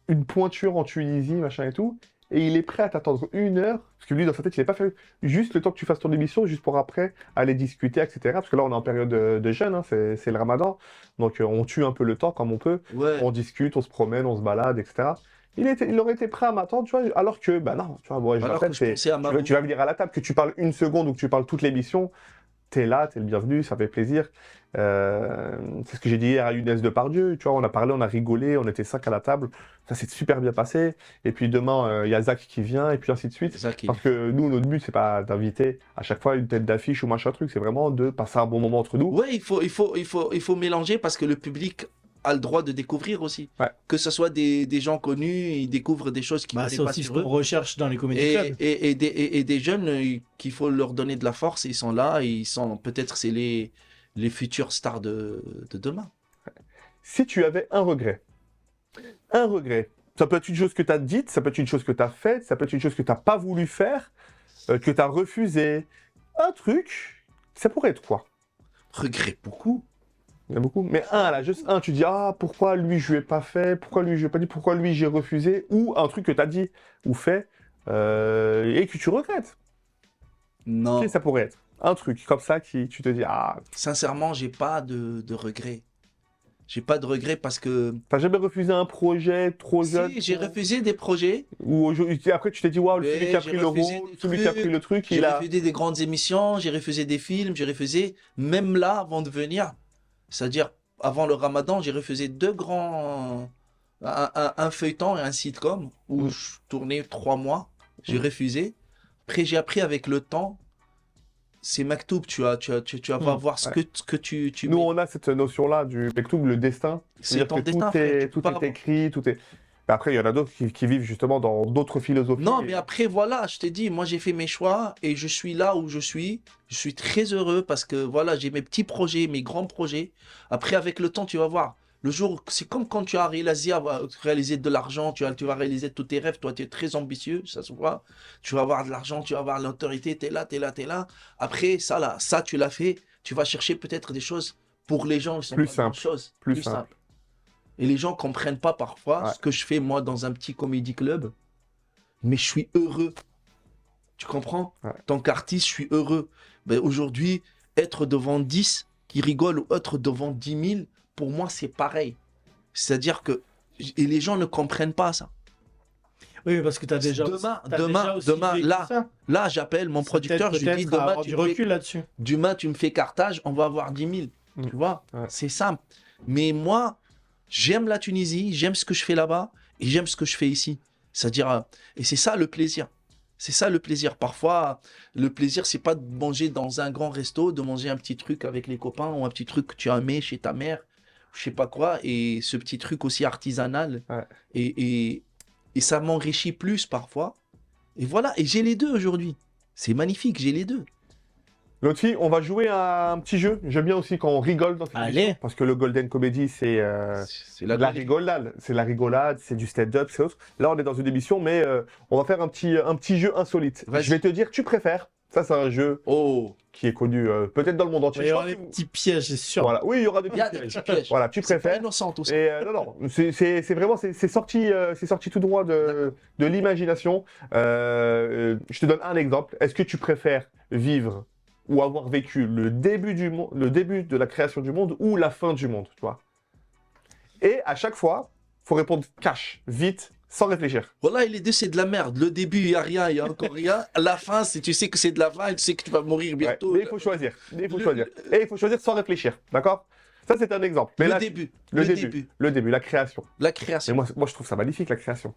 une pointure en Tunisie, machin et tout, et il est prêt à t'attendre 1 heure, parce que lui, dans sa tête, il n'est pas fait juste le temps que tu fasses ton émission, juste pour après aller discuter, etc. Parce que là, on est en période de jeûne, hein, c'est le ramadan, donc on tue un peu le temps comme on peut, Ouais. on discute, on se promène, on se balade, etc. Il aurait été prêt à m'attendre, tu vois, alors que, bah non, tu vois, moi, je Alors l'appelle, que je pensais à ma tu vas venir à la table, que tu parles 1 seconde ou que tu parles toute l'émission, t'es là, t'es le bienvenu, ça fait plaisir. C'est ce que j'ai dit hier à Younes Depardieu, tu vois, on a parlé, on a rigolé, on était 5 à la table, ça s'est super bien passé. Et puis demain, il y a Zach qui vient, et puis ainsi de suite. C'est ça qui. Parce que nous, notre but, c'est pas d'inviter à chaque fois une tête d'affiche ou machin truc, c'est vraiment de passer un bon moment entre nous. Ouais, il faut mélanger parce que le public a le droit de découvrir aussi. Ouais. Que ce soit des gens connus, ils découvrent des choses qu'ils ne Bah, c'est connaissent pas aussi ce sur eux. qu'on recherche dans les comédie clubs. Et des jeunes qu'il faut leur donner de la force, ils sont là, et ils sont peut-être c'est les futurs stars de demain. si tu avais un regret, ça peut être une chose que tu as dite, ça peut être une chose que tu as faite, ça peut être une chose que tu n'as pas voulu faire, que tu as refusé, un truc, ça pourrait être quoi? Regret beaucoup. Il y en a beaucoup, mais un là, juste un, tu dis ah pourquoi lui je lui ai pas fait, pourquoi lui je lui ai pas dit, pourquoi lui j'ai refusé, ou un truc que tu as dit ou fait et que tu regrettes. Non. Qu'est-ce que ça pourrait être? Un truc comme ça qui tu te dis ah Sincèrement, j'ai pas de regrets. J'ai pas de regrets parce que t'as jamais refusé un projet trop jeune? si j'ai refusé des projets, Ou aujourd'hui, après tu t'es dit waouh, celui mais qui a j'ai pris le refusé rôle, des celui qui a trucs, pris le truc, j'ai il a. refusé des grandes émissions, j'ai refusé des films, j'ai refusé, même là, avant de venir, c'est-à-dire avant le Ramadan, j'ai refusé deux grands, un feuilleton et un sitcom où Mm. je tournais 3 mois, j'ai Mm. refusé. Après, j'ai appris avec le temps, c'est Maktoub, tu vas voir ce Ouais. que tu Nous mets. on a cette notion-là du Mektoub, le destin. C'est C'est-à-dire ton que destin, frère, tu peux tout pas est avoir- écrit, tout est. Mais après, il y en a d'autres qui vivent justement dans d'autres philosophies. Non, et- mais après, voilà, je t'ai dit, moi j'ai fait mes choix et je suis là où je suis. Je suis très heureux parce que voilà, j'ai mes petits projets, mes grands projets. Après, avec le temps, tu vas voir. Le jour, c'est comme quand tu as réalisé de l'argent, tu vas réaliser tous tes rêves. Toi, tu es très ambitieux, ça se voit. Tu vas avoir de l'argent, tu vas avoir l'autorité, tu es là, tu es là, tu es là. Après, ça, là, ça, tu l'as fait. Tu vas chercher peut-être des choses pour les gens, ils sont Plus pas simple, grand-chose. plus simple. Et les gens comprennent pas parfois Ouais. ce que je fais moi dans un petit comédie club, mais je suis heureux. Tu comprends? Ouais. En tant qu'artiste, je suis heureux. Ben, aujourd'hui, être devant 10 qui rigolent ou être devant 10 000, pour moi, c'est pareil. C'est-à-dire que et les gens ne comprennent pas ça. Oui, parce que t'as déjà. Demain, là, j'appelle mon producteur, je lui dis demain, avoir du recul là-dessus. demain, tu me fais cartage, on va avoir 10 000. Mm. Tu vois, Ouais. c'est simple. Mais moi, j'aime la Tunisie, j'aime ce que je fais là-bas et j'aime ce que je fais ici. C'est-à-dire, et c'est ça le plaisir. C'est ça le plaisir. Parfois, le plaisir, c'est pas de manger dans un grand resto, de manger un petit truc avec les copains ou un petit truc que tu as aimé chez ta mère, je sais pas quoi, et ce petit truc aussi artisanal. Ouais. Et ça m'enrichit plus parfois. Et voilà, et j'ai les deux aujourd'hui. C'est magnifique, j'ai les deux. L'autre fille, on va jouer à un petit jeu. J'aime bien aussi quand on rigole dans cette Allez. émission, parce que le Golden Comedy, c'est C'est de la rigolade. C'est la rigolade, c'est du stand-up, c'est autre. Là, on est dans une émission, mais on va faire un petit jeu insolite. Vas-y. Je vais te dire, tu préfères. Ça, c'est un jeu Oh, qui est connu peut-être dans le monde entier. Il y Je aura pense des que- petits pièges, c'est sûr. Voilà. Oui, il y aura des il y a petits des pièges. petits pièges. Voilà, tu C'est pas préfères. innocent tout ça. Et non, c'est vraiment, c'est sorti tout droit de l'imagination. Je te donne un exemple. Est-ce que tu préfères vivre ou avoir vécu le début de la création du monde ou la fin du monde, tu vois? Et à chaque fois, faut répondre cash, vite, sans réfléchir. Voilà, les deux, c'est de la merde. Le début, il n'y a rien, il n'y a encore rien. La fin, tu sais que c'est de la fin et tu sais que tu vas mourir Ouais, bientôt. mais il faut choisir. Et il faut choisir sans réfléchir, d'accord? Ça, c'est un exemple. Mais Le là, début. le début, la création. La Mais création. moi, je trouve ça magnifique, la création.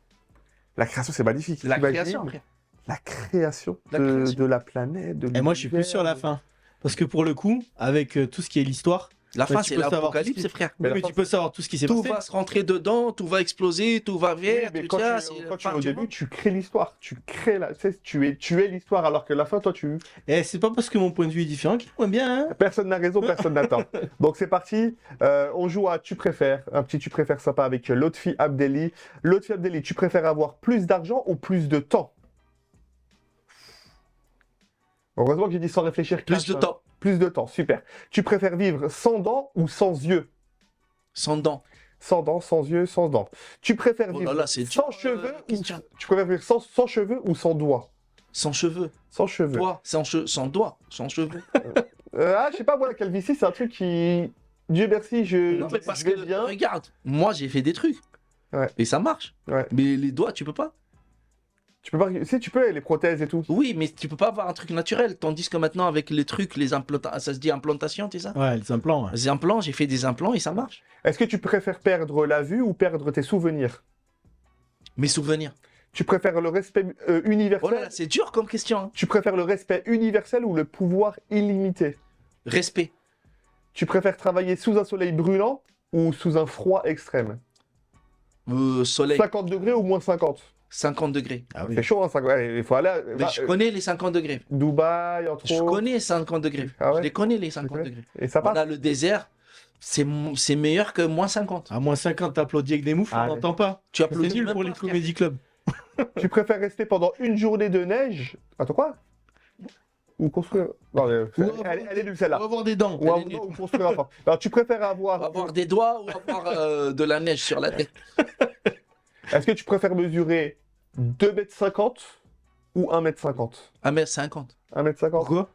La création, c'est magnifique. La T'imagines création, après. La création, La de, création. de la planète, de Et moi, je suis plus sur la fin. Parce que pour le coup, avec tout ce qui est l'histoire, La Ouais, fin, tu c'est peux savoir l'apocalypse, tout ce qui- frère. Mais la mais fin, tu peux savoir tout ce qui s'est Tout passé. va se rentrer dedans, tout va exploser, tout va Oui, vert, mais tout quand ça. tu, c'est quand la tu fin es au du début, monde. tu crées l'histoire. Tu es l'histoire, alors que la fin, toi, Et c'est pas parce que mon point de vue est différent qu'il est moins bien. Hein. personne n'a raison, personne n'attend. Donc c'est parti. On joue à Tu préfères, un petit Tu préfères sympa avec Lotfi Abdelli. Lotfi Abdelli, tu préfères avoir plus d'argent ou plus de temps? Heureusement que j'ai dit sans réfléchir. Plus cash, de hein. temps. Plus de temps, super. Tu préfères vivre sans dents ou sans yeux? Sans dents. Sans dents, sans yeux, sans dents. Tu préfères Oh vivre là là, c'est sans dur, cheveux ou question. tu préfères vivre sans cheveux ou sans doigts? Sans cheveux. Sans cheveux. Toi, sans doigts. Sans cheveux. Je sais pas, moi, la calvitie, c'est un truc qui. Dieu merci, Non, mais parce je vais que, bien. regarde, moi, j'ai fait des trucs. Ouais. Et ça marche. Ouais. Mais les doigts, tu peux pas. Tu peux pas. Si, tu peux, les prothèses et tout. Oui, mais tu peux pas avoir un truc naturel. Tandis que maintenant, avec les trucs, les implants, ça se dit implantation, c'est ça? Ouais, les implants. Ouais. Les implants, j'ai fait des implants et ça marche. Est-ce que tu préfères perdre la vue ou perdre tes souvenirs? Mes souvenirs. Tu préfères le respect universel? Oh là là, c'est dur comme question. Hein. Tu préfères le respect universel ou le pouvoir illimité? Respect. Tu préfères travailler sous un soleil brûlant ou sous un froid extrême? Soleil. 50 degrés ou moins 50? 50 degrés. Ah oui. C'est chaud, hein, 50. Ouais, il faut aller. Mais je connais les 50 degrés. Dubaï, entre Je autres. connais 50 degrés. Ah ouais? Je les connais les 50 Ouais. degrés. Et ça On passe? a le désert. c'est meilleur que moins 50. À moins 50, t'applaudis avec des moufles, Ah, on n'entend pas. Tu C'est applaudis nul même pour pas, les frère. comédie clubs. Tu préfères rester pendant une journée de neige. Attends, quoi? Ou construire. Non, elle est nulle On celle-là. va avoir des dents. Ou, non, ou construire un fort. Alors, tu préfères avoir. Avoir des doigts ou avoir de la neige sur la tête. Est-ce que tu préfères mesurer 2,50 m ou 1,50 m? 1m50. 1,50 m? Pourquoi?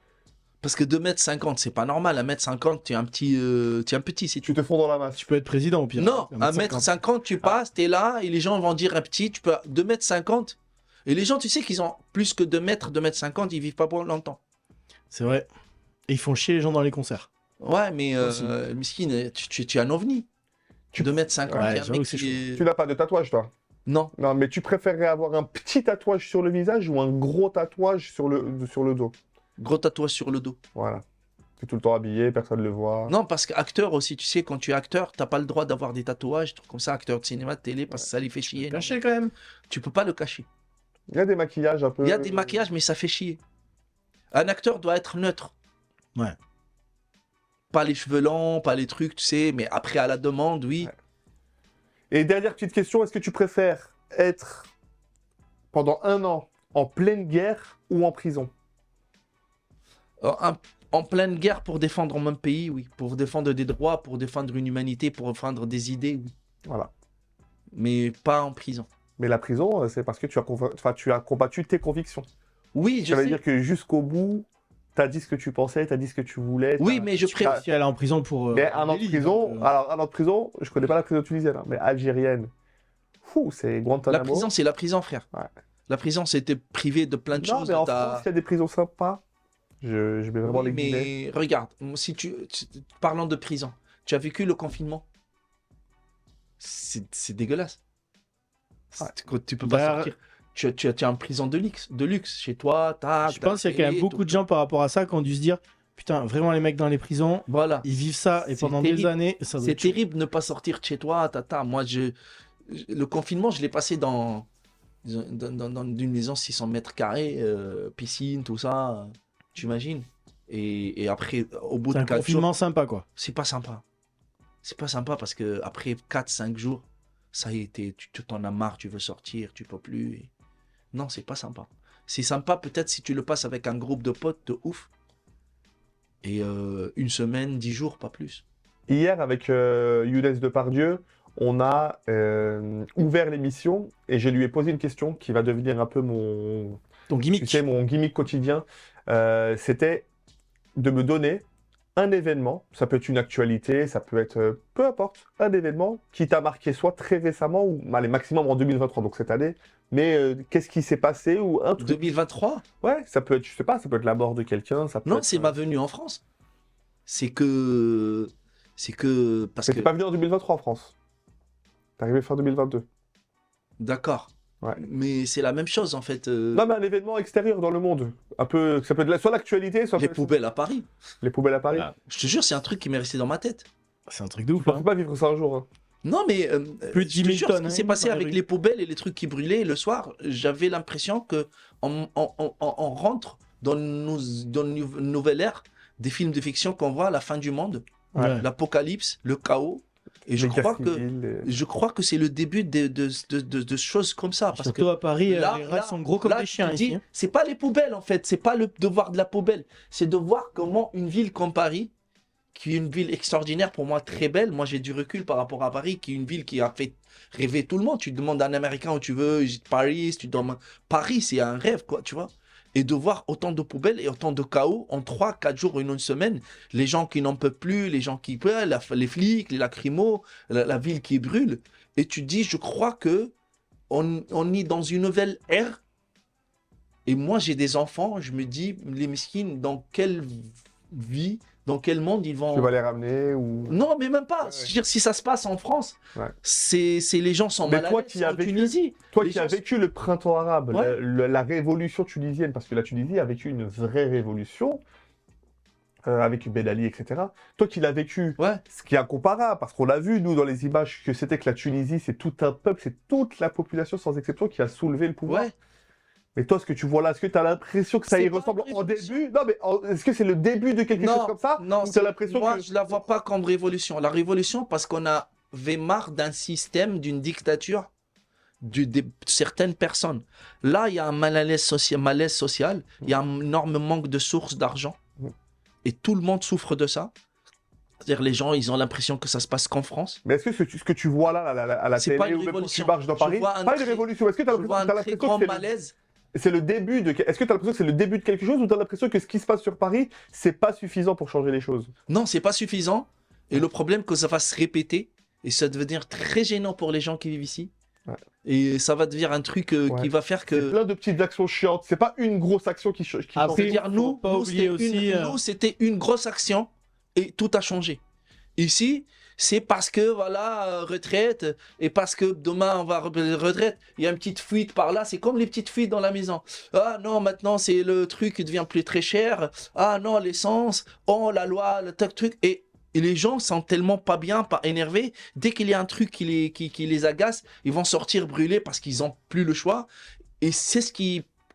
Parce que 2m50, c'est pas normal. 1m50, tu es un petit, c'est Tu tout. te fonds dans la masse. Tu peux être président au pire. Non, 1m50. 1m50, tu passes, t'es là, et les gens vont dire un petit, tu peux 2m50. Et les gens, tu sais qu'ils ont plus que 2 mètres, 2m50, ils vivent pas pour longtemps. C'est vrai. Et ils font chier les gens dans les concerts. Ouais, mais Aussi. Miskine, tu es un ovni. 2m50, Ouais, il y a un j'avoue mec que c'est qui est- Tu n'as pas de tatouage, toi? Non, Non, mais tu préférerais avoir un petit tatouage sur le visage ou un gros tatouage sur le dos? gros tatouage sur le dos. Voilà. Tu es tout le temps habillé, personne ne le voit. Non, parce qu'acteur aussi, tu sais, quand tu es acteur, t'as pas le droit d'avoir des tatouages, trucs comme ça, acteur de cinéma, de télé, parce que ça les fait chier. Caché quand même. Tu peux pas le cacher. Il y a des maquillages un peu. Il y a des maquillages, mais ça fait chier. Un acteur doit être neutre. Ouais. Pas les cheveux longs, pas les trucs, tu sais, mais après à la demande, oui. Ouais. Et dernière petite question, est-ce que tu préfères être pendant 1 an en pleine guerre ou en prison? En pleine guerre pour défendre mon pays, oui. Pour défendre des droits, pour défendre une humanité, pour défendre des idées, oui. Voilà. Mais pas en prison. Mais la prison, c'est parce que tu as combattu tes convictions. Oui, je Ça veut sais. dire que jusqu'au bout, tu as dit ce que tu pensais, tu as dit ce que tu voulais. Oui, mais je préfère. Si elle est en prison pour. Mais un an de délit, prison, donc, alors un an de prison, je connais pas la prison tunisienne, hein, mais algérienne. Fou, c'est La Guantanamo. prison, c'est la prison, frère. Ouais. La prison, c'était privé de plein de Non, choses. mais en t'as- France, il y a des prisons sympas. Je mets vraiment Oui, les guillemets. mais regarde, si parlant de prison, tu as vécu le confinement. C'est dégueulasse. Ouais. Quand tu peux pas Bah, sortir. Tu es en prison de luxe chez toi. Je pense qu'il y a quand même beaucoup de gens par rapport à ça qui ont dû se dire putain, vraiment, les mecs dans les prisons, Voilà. ils vivent ça et C'est pendant des terrible. années, ça doit C'est être chaud. terrible de ne pas sortir de chez toi. Moi, le confinement, je l'ai passé dans une maison 600 mètres carrés, piscine, tout ça. Tu imagines? Et après, au bout C'est de un 4 jours, confinement sympa, quoi. c'est pas sympa. C'est pas sympa parce que après 4-5 jours, ça y est, tu t'en as marre, tu veux sortir, tu peux plus. Non, c'est pas sympa. C'est sympa peut-être si tu le passes avec un groupe de potes de ouf. Et 1 semaine, 10 jours, pas plus. Hier, avec Younes Depardieu, on a ouvert l'émission et je lui ai posé une question qui va devenir un peu mon, Ton tu gimmick. sais, mon gimmick quotidien. C'était de me donner un événement, ça peut être une actualité, ça peut être peu importe, un événement qui t'a marqué soit très récemment ou allez, maximum en 2023, donc cette année, mais qu'est-ce qui s'est passé ou un truc. 2023? Ouais, ça peut être, je sais pas, ça peut être la mort de quelqu'un, ça peut Non, être, c'est ma venue en France. C'est que parce Mais que t'es pas venu en 2023 en France. T'es arrivé fin 2022. d'accord. Ouais. Mais c'est la même chose en fait. Non, mais un événement extérieur dans le monde. Un peu, ça peut être soit l'actualité, soit Les peut être poubelles à Paris. les poubelles à Paris. Ah. Je te jure, c'est un truc qui m'est resté dans ma tête. C'est un truc de Je ouf. pensais Hein. pas vivre ça un jour. Hein. Non, mais Plus de 10 je te 000 jure, tonnes, ce qui hein, s'est passé dans les avec rues. les poubelles et les trucs qui brûlaient le soir, j'avais l'impression que on rentre dans une nouvelle ère des films de fiction qu'on voit à la fin du monde, Ouais. l'apocalypse, le chaos. Et Les guerres civiles, je crois que c'est le début de choses comme ça. Parce Surtout que à Paris, là, les rats là, sont gros comme là, des tu chiens te ici. dis, hein. c'est pas les poubelles en fait, c'est pas de voir de la poubelle, c'est de voir comment une ville comme Paris, qui est une ville extraordinaire pour moi, très belle. Moi j'ai du recul par rapport à Paris, qui est une ville qui a fait rêver tout le monde. Tu demandes à un Américain où tu veux, Paris, tu demandes Paris, c'est un rêve quoi, tu vois. Et de voir autant de poubelles et autant de chaos en 3-4 jours, une semaine, les gens qui n'en peuvent plus, les gens qui peuvent, les flics, les lacrymos, la ville qui brûle. Et tu te dis, je crois que on est dans une nouvelle ère. Et moi, j'ai des enfants, je me dis, les miskines, dans quelle vie, dans quel monde ils vont... Tu vas les ramener ou. Non, mais même pas. Ouais. Je veux dire, si ça se passe en France, Ouais. c'est les gens sont Mais mal à toi l'aise, qui as en vécu- Tunisie. Toi les qui as gens- vécu le printemps arabe, Ouais. la révolution tunisienne, parce que la Tunisie a vécu une vraie révolution, avec Ben Ali, etc. Toi qui l'as vécu, Ouais, ce qui est incomparable, parce qu'on l'a vu, nous, dans les images, que c'était que la Tunisie, c'est tout un peuple, c'est toute la population, sans exception, qui a soulevé le pouvoir. ouais. Mais toi, ce que tu vois là, est-ce que tu as l'impression que ça C'est y pas ressemble une en révolution. début? Non, mais est-ce que c'est le début de quelque chose comme ça? Non, Ou t'as l'impression moi, que... je la vois pas comme révolution. La révolution, parce qu'on avait marre d'un système, d'une dictature de certaines personnes. Là, il y a un malaise social, il y a un énorme manque de sources d'argent, Mm. et tout le monde souffre de ça. C'est-à-dire, les gens, ils ont l'impression que ça se passe qu'en France. Mais est-ce que ce que tu vois là, à la C'est télé pas une ou même quand tu révolution. marches dans Je Paris, vois un pas une très- révolution, est-ce que tu as Je vois un l'impression très grand que malaise. c'est le début de... Est-ce que tu as l'impression que c'est le début de quelque chose ou tu as l'impression que ce qui se passe sur Paris, c'est pas suffisant pour changer les choses? Non, c'est pas suffisant. Et le problème, que ça va se répéter, et ça va devenir très gênant pour les gens qui vivent ici. Ouais. Et ça va devenir un truc Ouais. qui va faire C'est que... plein de petites actions chiantes, c'est pas une grosse action qui change. Après, C'est-à-dire, nous, pas oublier aussi, c'était une grosse action et tout a changé. Ici, c'est parce que, voilà, retraite, et parce que demain, on va retraite, il y a une petite fuite par là, c'est comme les petites fuites dans la maison. Ah non, maintenant, c'est le truc qui devient plus très cher. Ah non, l'essence, oh la loi, le truc. Et les gens sont tellement pas bien, pas énervés. Dès qu'il y a un truc qui les agace, ils vont sortir brûlés parce qu'ils n'ont plus le choix. Et c'est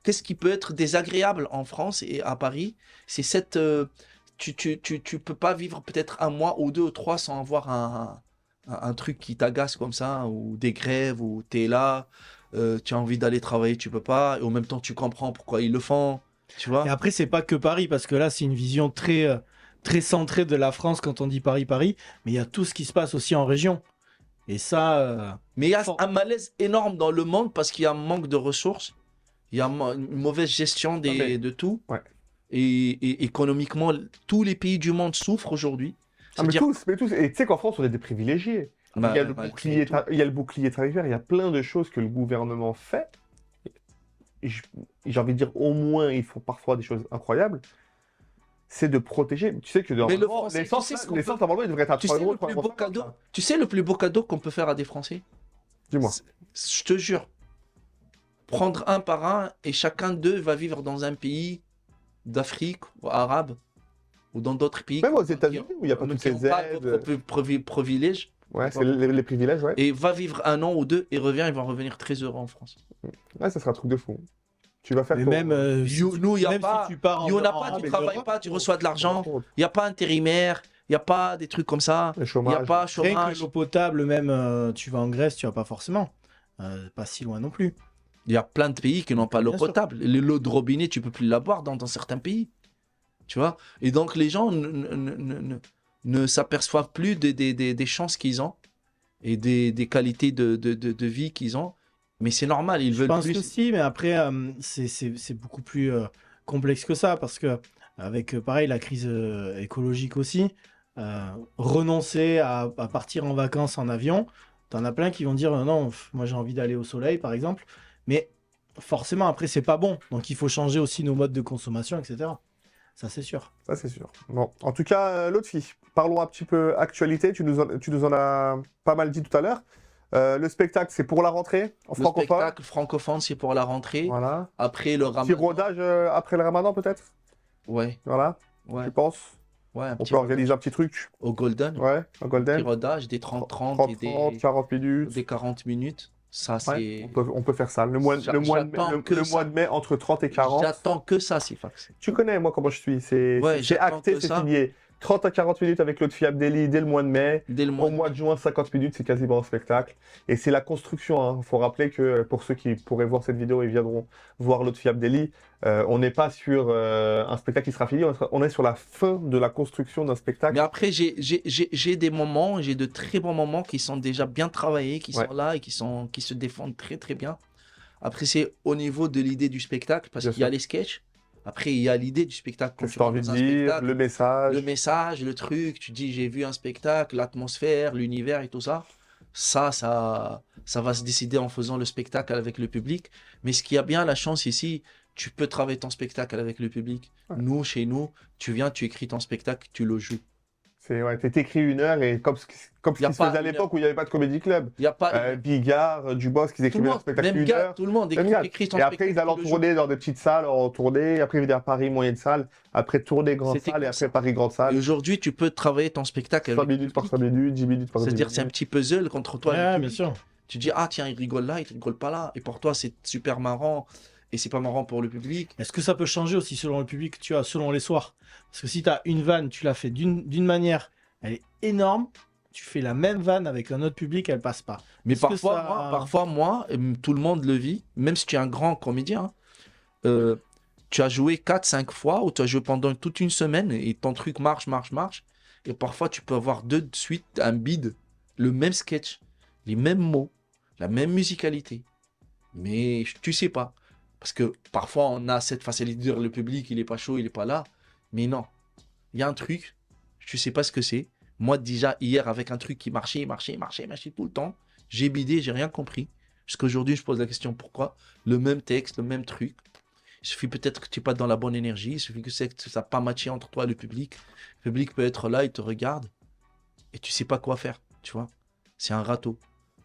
qu'est-ce qui peut être désagréable en France et à Paris, c'est cette... tu peux pas vivre peut-être un mois ou 2 ou 3 sans avoir un truc qui t'agace comme ça, ou des grèves, ou t'es là, tu as envie d'aller travailler, tu peux pas, et en même temps tu comprends pourquoi ils le font, tu vois. Et après, c'est pas que Paris, parce que là, c'est une vision très centrée de la France quand on dit Paris, Paris. Mais il y a tout ce qui se passe aussi en région. Et ça, Mais il y a Fort. un malaise énorme dans le monde parce qu'il y a un manque de ressources, il y a une mauvaise gestion de tout. Ouais. Et économiquement, tous les pays du monde souffrent aujourd'hui. Ah, mais C'est-à-dire- tous. Et tu sais qu'en France, on est des privilégiés. Bah, Il y a le malgré bouclier, tout. il y a le bouclier tarifaire, il y a plein de choses que le gouvernement fait. Et j'ai envie de dire, au moins, ils font parfois des choses incroyables. C'est de protéger. Tu sais que Mais le normalement, Français, l'essence, tu sais ce qu'on l'essence, peut- normalement, il devrait être à Tu 3 sais euros. le plus beau 3,50 cadeau, €. tu sais le plus beau cadeau qu'on peut faire à des Français? Dis-moi. Je te jure. Prendre un par un et chacun d'eux va vivre dans un pays d'Afrique ou arabe ou dans d'autres pays. Même aux États-Unis, où il n'y a pas toutes ces qui n'ont pas aides. de privilèges. Ouais, c'est les privilèges, ouais. Et va vivre 1 an ou 2 et revient, ils vont revenir très heureux en France. Ouais, ça sera un truc de fou. Tu vas faire mais ton- même, Nous, il y a même pas- si tu pars Il n'y en a en pas, Arabe tu et travailles d'Europe, pas, tu reçois de l'argent. Il n'y a pas intérimaire, il n'y a pas des trucs comme ça. Le Il n'y chômage. a pas rien que chômage. l'eau potable, même tu vas en Grèce, tu vas pas forcément. Pas si loin non plus. Il y a plein de pays qui n'ont pas l'eau Bien sûr. potable. L'eau de robinet, tu peux plus la boire dans certains pays. Tu vois? Et donc, les gens ne s'aperçoivent plus des chances qu'ils ont et des qualités de vie qu'ils ont. Mais c'est normal, ils Je veulent pense plus. que si, mais après, c'est beaucoup plus complexe que ça, parce que avec, pareil, la crise écologique aussi, renoncer à partir en vacances en avion, t'en as plein qui vont dire non, moi j'ai envie d'aller au soleil, par exemple, mais forcément, après, c'est pas bon, donc il faut changer aussi nos modes de consommation, etc. Ça, c'est sûr. Ça, c'est sûr. Bon, en tout cas, l'autre fille, parlons un petit peu actualité. Tu nous en as pas mal dit tout à l'heure. Le spectacle, c'est pour la rentrée, en Le francophone. spectacle francophone, c'est pour la rentrée. Voilà. Après le Petit ramadan. rodage après le ramadan, peut-être. Ouais, Voilà, ouais, tu penses ouais. Un On petit peut organiser un petit truc. au Golden. Ouais, un Petit golden. rodage, des 30-30 et 30, 40 minutes. des 40 minutes. Ça, Ouais, c'est. on peut faire ça. Le mois J'a- de mai, j'attends que le ça. mois de mai, entre 30 et 40. J'attends que ça, Sifax. Tu connais, moi, comment je suis. C'est Ouais, c'est j'attends acté, que c'est ça. signé. 30 à 40 minutes avec l'autre fille Abdelli dès le mois de mai. Dès le mois Au mois de juin, 50 minutes, c'est quasiment un spectacle. Et c'est la construction. Il faut rappeler que pour ceux qui pourraient voir cette vidéo et viendront voir l'autre fille Abdelli, on n'est pas sur un spectacle qui sera fini. On est sur la fin de la construction d'un spectacle. Mais après, j'ai des moments, j'ai de très bons moments qui sont déjà bien travaillés, qui Ouais. sont là et qui se défendent très très bien. Après, c'est au niveau de l'idée du spectacle, parce Bien qu'il y a sûr. les sketchs. Après, il y a l'idée du spectacle. Quand Qu'est-ce que tu tu as rentres envie de dans un dire, spectacle, le message. le message, le truc, tu dis j'ai vu un spectacle, l'atmosphère, l'univers et tout ça. Ça va se décider en faisant le spectacle avec le public. Mais ce qui a bien la chance ici, tu peux travailler ton spectacle avec le public. Ouais. Nous, chez nous, tu viens, tu écris ton spectacle, tu le joues. Ouais, t'écris 1 heure et comme ce qui Y a se pas faisait à 1 heure. l'époque où il n'y avait pas de comédie club. Il n'y a pas. Bigard, Dubos, qui Tout le écrivaient un monde, spectacle même 1 gars, heure. tout le monde Même gars. écrit ton Et après, spectacle. ils allaient en tu le tourner dans des petites salles, en tournée. Après, ils venaient à Paris, moyenne salle. Après, tournée, grande C'était salle. Et comme après, ça. Paris, grande joues. Et salle. aujourd'hui, tu peux travailler ton spectacle 5 avec le minutes par public. 5 minutes, 10 minutes par 10 C'est-à-dire, c'est un minutes. petit puzzle contre toi. et le Ouais, public. bien sûr. Tu dis, ah tiens, il rigole là, il rigole pas là. Et pour toi, c'est super marrant. et c'est pas marrant pour le public. Est-ce que ça peut changer aussi selon le public, tu vois, selon les soirs? Parce que si tu as une vanne, tu l'as fait d'une manière, elle est énorme, tu fais la même vanne avec un autre public, elle passe pas. Mais Est-ce que parfois, moi, tout le monde le vit, même si tu es un grand comédien, hein, tu as joué 4-5 fois ou tu as joué pendant toute une semaine et ton truc marche. Et parfois, tu peux avoir deux de suite un bide, le même sketch, les mêmes mots, la même musicalité. Mais tu sais pas. Parce que parfois, on a cette facilité de dire le public, il est pas chaud, il est pas là. Mais non, il y a un truc, tu sais pas ce que c'est. Moi, déjà, hier, avec un truc qui marchait tout le temps, j'ai bidé, j'ai rien compris. Jusqu'aujourd'hui, je pose la question pourquoi. Le même texte, le même truc. Il suffit peut-être que tu n'es pas dans la bonne énergie. Il suffit que ça n'a pas matché entre toi et le public. Le public peut être là, il te regarde. Et tu sais pas quoi faire, tu vois. C'est un râteau.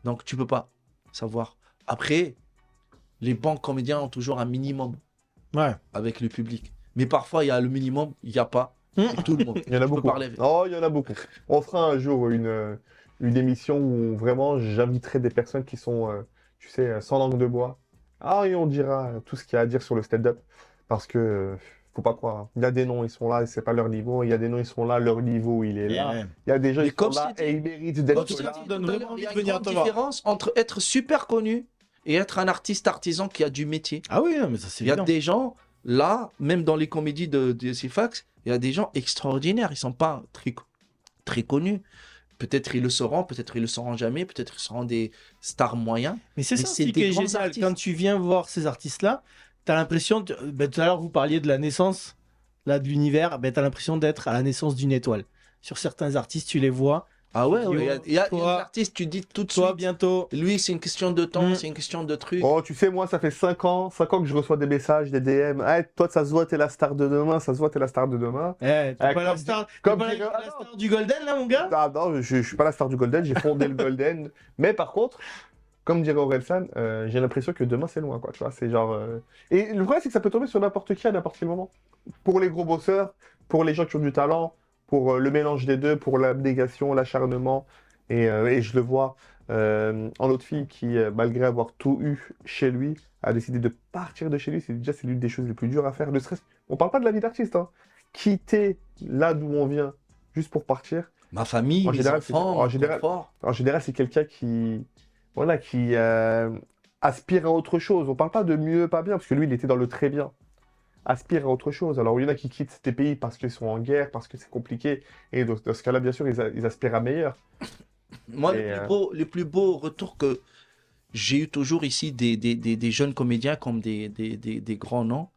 Donc, tu peux pas savoir. Après, les bons comédiens ont toujours un minimum Ouais. avec le public. Mais parfois, il y a le minimum, il n'y a pas. Et tout le monde. Il y en a Tu peux beaucoup. parler avec. Oh, il y en a beaucoup. On fera un jour une émission où vraiment j'inviterai des personnes qui sont, tu sais, sans langue de bois. Ah, et on dira tout ce qu'il y a à dire sur le stand-up. Parce que, faut pas croire, hein. Il y a des noms, ils sont là et c'est pas leur niveau. Il y a des noms, ils sont là, leur niveau, il est là. Ouais. Il y a des gens, Mais ils sont comme je là t'ai dit- et ils méritent Comme d'être je t'ai là. dit tout donne à vraiment l'heure, envie il y a de une venir grande te voir. différence entre être super connu et être un artiste artisan qui a du métier. Ah oui, non, mais ça c'est Il y a évident. des gens, là, même dans les comédies de Sifax, il y a des gens extraordinaires. Ils sont pas très connus. Peut-être ils le seront, peut-être ils le seront jamais, peut-être ils seront des stars moyens. Mais c'est Mais ça c'est aussi qui des est grands génial. artistes. Quand tu viens voir ces artistes-là, tu as l'impression, tout à l'heure vous parliez de la naissance là, de l'univers, tu as l'impression d'être à la naissance d'une étoile. Sur certains artistes, tu les vois. Ah ouais, Yo, ouais, il y a des toi- artistes, tu dis tout de Toi, suite. bientôt. Lui, c'est une question de temps, Mm. c'est une question de truc. Oh, tu sais, moi, ça fait 5 ans que je reçois des messages, des DM. Ah, toi, ça se voit, t'es la star de demain, ça se voit, t'es la star de demain. T'es Ah, pas la comme star, comme t'es pas dirait- la star du Golden, là, mon gars? Ah non, je suis pas la star du Golden, j'ai fondé le Golden. Mais par contre, comme dirait Orelsan, j'ai l'impression que demain c'est loin, quoi. Tu vois, c'est genre. Et le problème, c'est que ça peut tomber sur n'importe qui à n'importe quel moment. Pour les gros bosseurs, pour les gens qui ont du talent, pour le mélange des deux, pour l'abnégation, l'acharnement. Et je le vois en autre fille qui, malgré avoir tout eu chez lui, a décidé de partir de chez lui. C'est l'une des choses les plus dures à faire. Le stress. On parle pas de la vie d'artiste, hein. Quitter là d'où on vient juste pour partir. Ma famille, En mes général, enfants, en mon général- confort. En général, c'est quelqu'un qui, voilà, qui aspire à autre chose. On parle pas de mieux, pas bien, parce que lui, il était dans le très bien. Aspire à autre chose. Alors, il y en a qui quittent ces pays parce qu'ils sont en guerre, parce que c'est compliqué. Et dans ce cas-là, bien sûr, ils aspirent à meilleur. Moi, Et, le plus beau retour que j'ai eu toujours ici des jeunes comédiens comme des grands noms,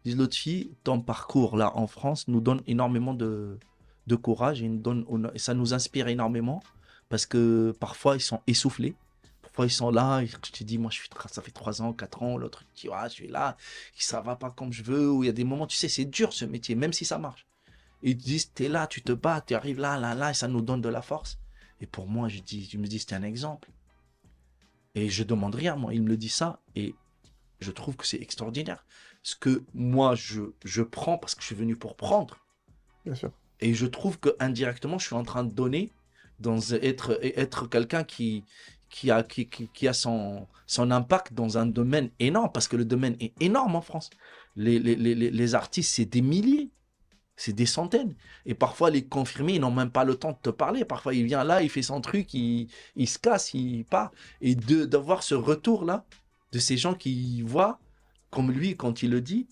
disent l'autre fille, ton parcours là en France nous donne énormément de courage et, et ça nous inspire énormément parce que parfois ils sont essoufflés. Parfois ils sont là, et je te dis, moi ça fait 3 ans, 4 ans, l'autre dit, ah, je suis là, ça va pas comme je veux, ou il y a des moments, tu sais, c'est dur ce métier, même si ça marche. Et ils disent, t'es là, tu te bats, tu arrives là, et ça nous donne de la force. Et pour moi, je me dis, c'est un exemple. Et je demande rien, moi. Il me dit ça et je trouve que c'est extraordinaire. Ce que moi, je prends parce que je suis venu pour prendre. Bien sûr. Et je trouve que indirectement, je suis en train de donner, être quelqu'un qui a son impact dans un domaine énorme, parce que le domaine est énorme en France. Les artistes, c'est des milliers. C'est des centaines. Et parfois, les confirmés, ils n'ont même pas le temps de te parler. Parfois, il vient là, il fait son truc, il se casse, il part. Et d'avoir ce retour-là, de ces gens qui voient, comme lui, quand il le dit,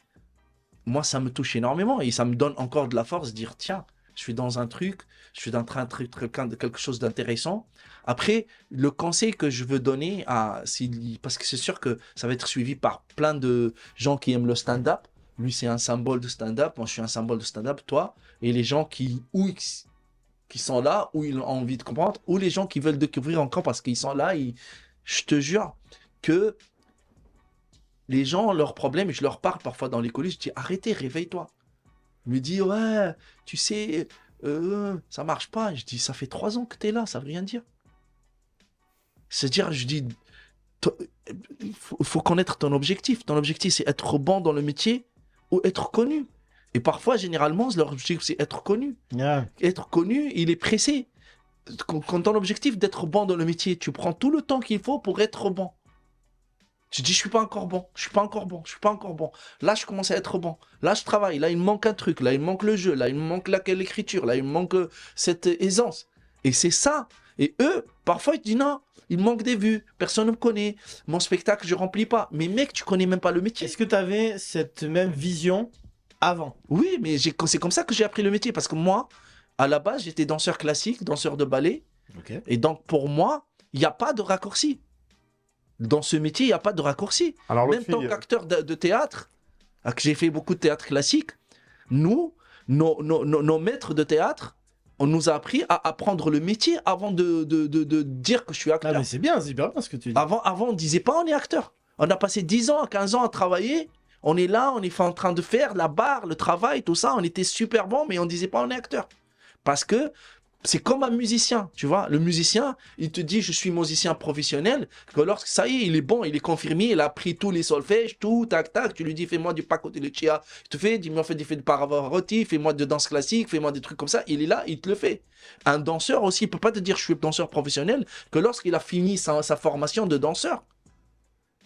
moi, ça me touche énormément. Et ça me donne encore de la force de dire, tiens, je suis dans un truc, je suis en train de quelque chose d'intéressant. Après, le conseil que je veux donner, parce que c'est sûr que ça va être suivi par plein de gens qui aiment le stand-up. Lui, c'est un symbole de stand-up. Moi, je suis un symbole de stand-up. Toi, et les gens qui sont là, où ils ont envie de comprendre, ou les gens qui veulent découvrir encore parce qu'ils sont là. Je te jure que les gens, leurs problèmes, et je leur parle parfois dans les coulisses, je dis, arrêtez, réveille-toi. Ils me disent, ouais, tu sais, ça marche pas. Je dis, ça fait 3 ans que tu es là, ça veut rien dire. C'est-à-dire, je dis, il faut connaître ton objectif. Ton objectif, c'est être bon dans le métier ou être connu. Et parfois, généralement, leur objectif, c'est être connu. Yeah. Être connu, il est pressé. Quand ton objectif d'être bon dans le métier, tu prends tout le temps qu'il faut pour être bon. Tu dis, je suis pas encore bon, je suis pas encore bon, je suis pas encore bon. Là, je commence à être bon. Là, je travaille. Là, il me manque un truc. Là, il me manque le jeu. Là, il me manque l'écriture. Là, il me manque cette aisance. Et c'est ça. Et eux, parfois, ils te disent non, il me manque des vues. Personne ne me connaît. Mon spectacle, je remplis pas. Mais mec, tu connais même pas le métier. Est-ce que tu avais cette même vision avant? Oui, mais c'est comme ça que j'ai appris le métier. Parce que moi, à la base, j'étais danseur classique, danseur de ballet. Ok. Et donc, pour moi, il n'y a pas de raccourci. Dans ce métier, il n'y a pas de raccourci. Alors, Même l'autre tant fille, qu'acteur de théâtre, que j'ai fait beaucoup de théâtre classique, nous, nos maîtres de théâtre, on nous a appris à apprendre le métier avant de dire que je suis Ah, acteur. mais c'est bien ce que tu dis. Avant, on ne disait pas on est acteur. On a passé 10 ans, 15 ans à travailler. On est là, on est en train de faire la barre, le travail, tout ça. On était super bon, mais on ne disait pas on est acteur. Parce que c'est comme un musicien, tu vois. Le musicien, il te dit je suis musicien professionnel, que lorsque ça y est, il est bon, il est confirmé, il a appris tous les solfèges, tout, tac, tac. Tu lui dis fais-moi du Paco de Chia, il te fait, dis-moi fais du Pavarotti, fais-moi de danse classique, fais-moi des trucs comme ça. Il est là, il te le fait. Un danseur aussi, il peut pas te dire je suis danseur professionnel que lorsqu'il a fini sa formation de danseur.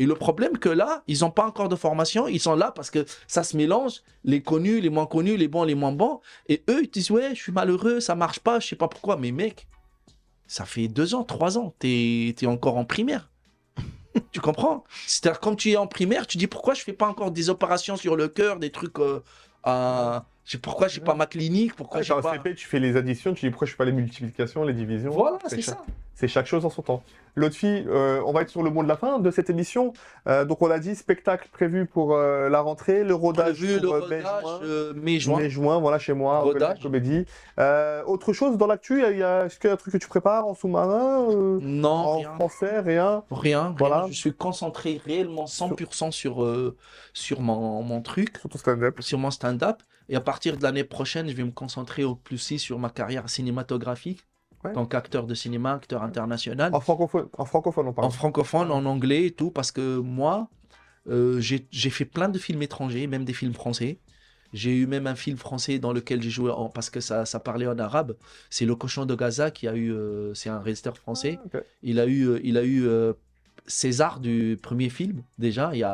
Et le problème que là, ils n'ont pas encore de formation, ils sont là parce que ça se mélange, les connus, les moins connus, les bons, les moins bons. Et eux, ils disent, ouais, je suis malheureux, ça marche pas, je sais pas pourquoi. Mais mec, ça fait 2 ans, 3 ans, t'es encore en primaire. Tu comprends? C'est-à-dire, comme tu es en primaire, tu dis, pourquoi je fais pas encore des opérations sur le cœur, des trucs... pourquoi j'ai pas ma clinique, pourquoi ouais, j'ai dans pas... le CP, tu fais les additions, tu dis pourquoi je fais pas les multiplications, les divisions. Voilà, c'est chaque- ça. C'est chaque chose en son temps. L'autre fille, on va être sur le mot de la fin de cette émission. Donc on a dit spectacle prévu pour la rentrée, le rodage Prévu le pour rodage, mai-juin. mai-juin, voilà chez moi, Rodage. comédie. Autre chose dans l'actu, est-ce qu'il y a un truc que tu prépares en sous-marin, Non, en rien. français, rien? Rien, Voilà. rien. Je suis concentré réellement 100% sur mon truc, Sur ton stand-up. sur mon stand-up. Et à partir de l'année prochaine, je vais me concentrer au plus si sur ma carrière cinématographique. Ouais. En tant qu'acteur de cinéma, acteur international. En francophone, on parle. En francophone, en anglais et tout. Parce que moi, j'ai fait plein de films étrangers, même des films français. J'ai eu même un film français dans lequel j'ai joué, parce que ça parlait en arabe. C'est Le Cochon de Gaza qui a eu... c'est un réalisateur français. Ah, ok. Il a eu César du premier film, déjà, il y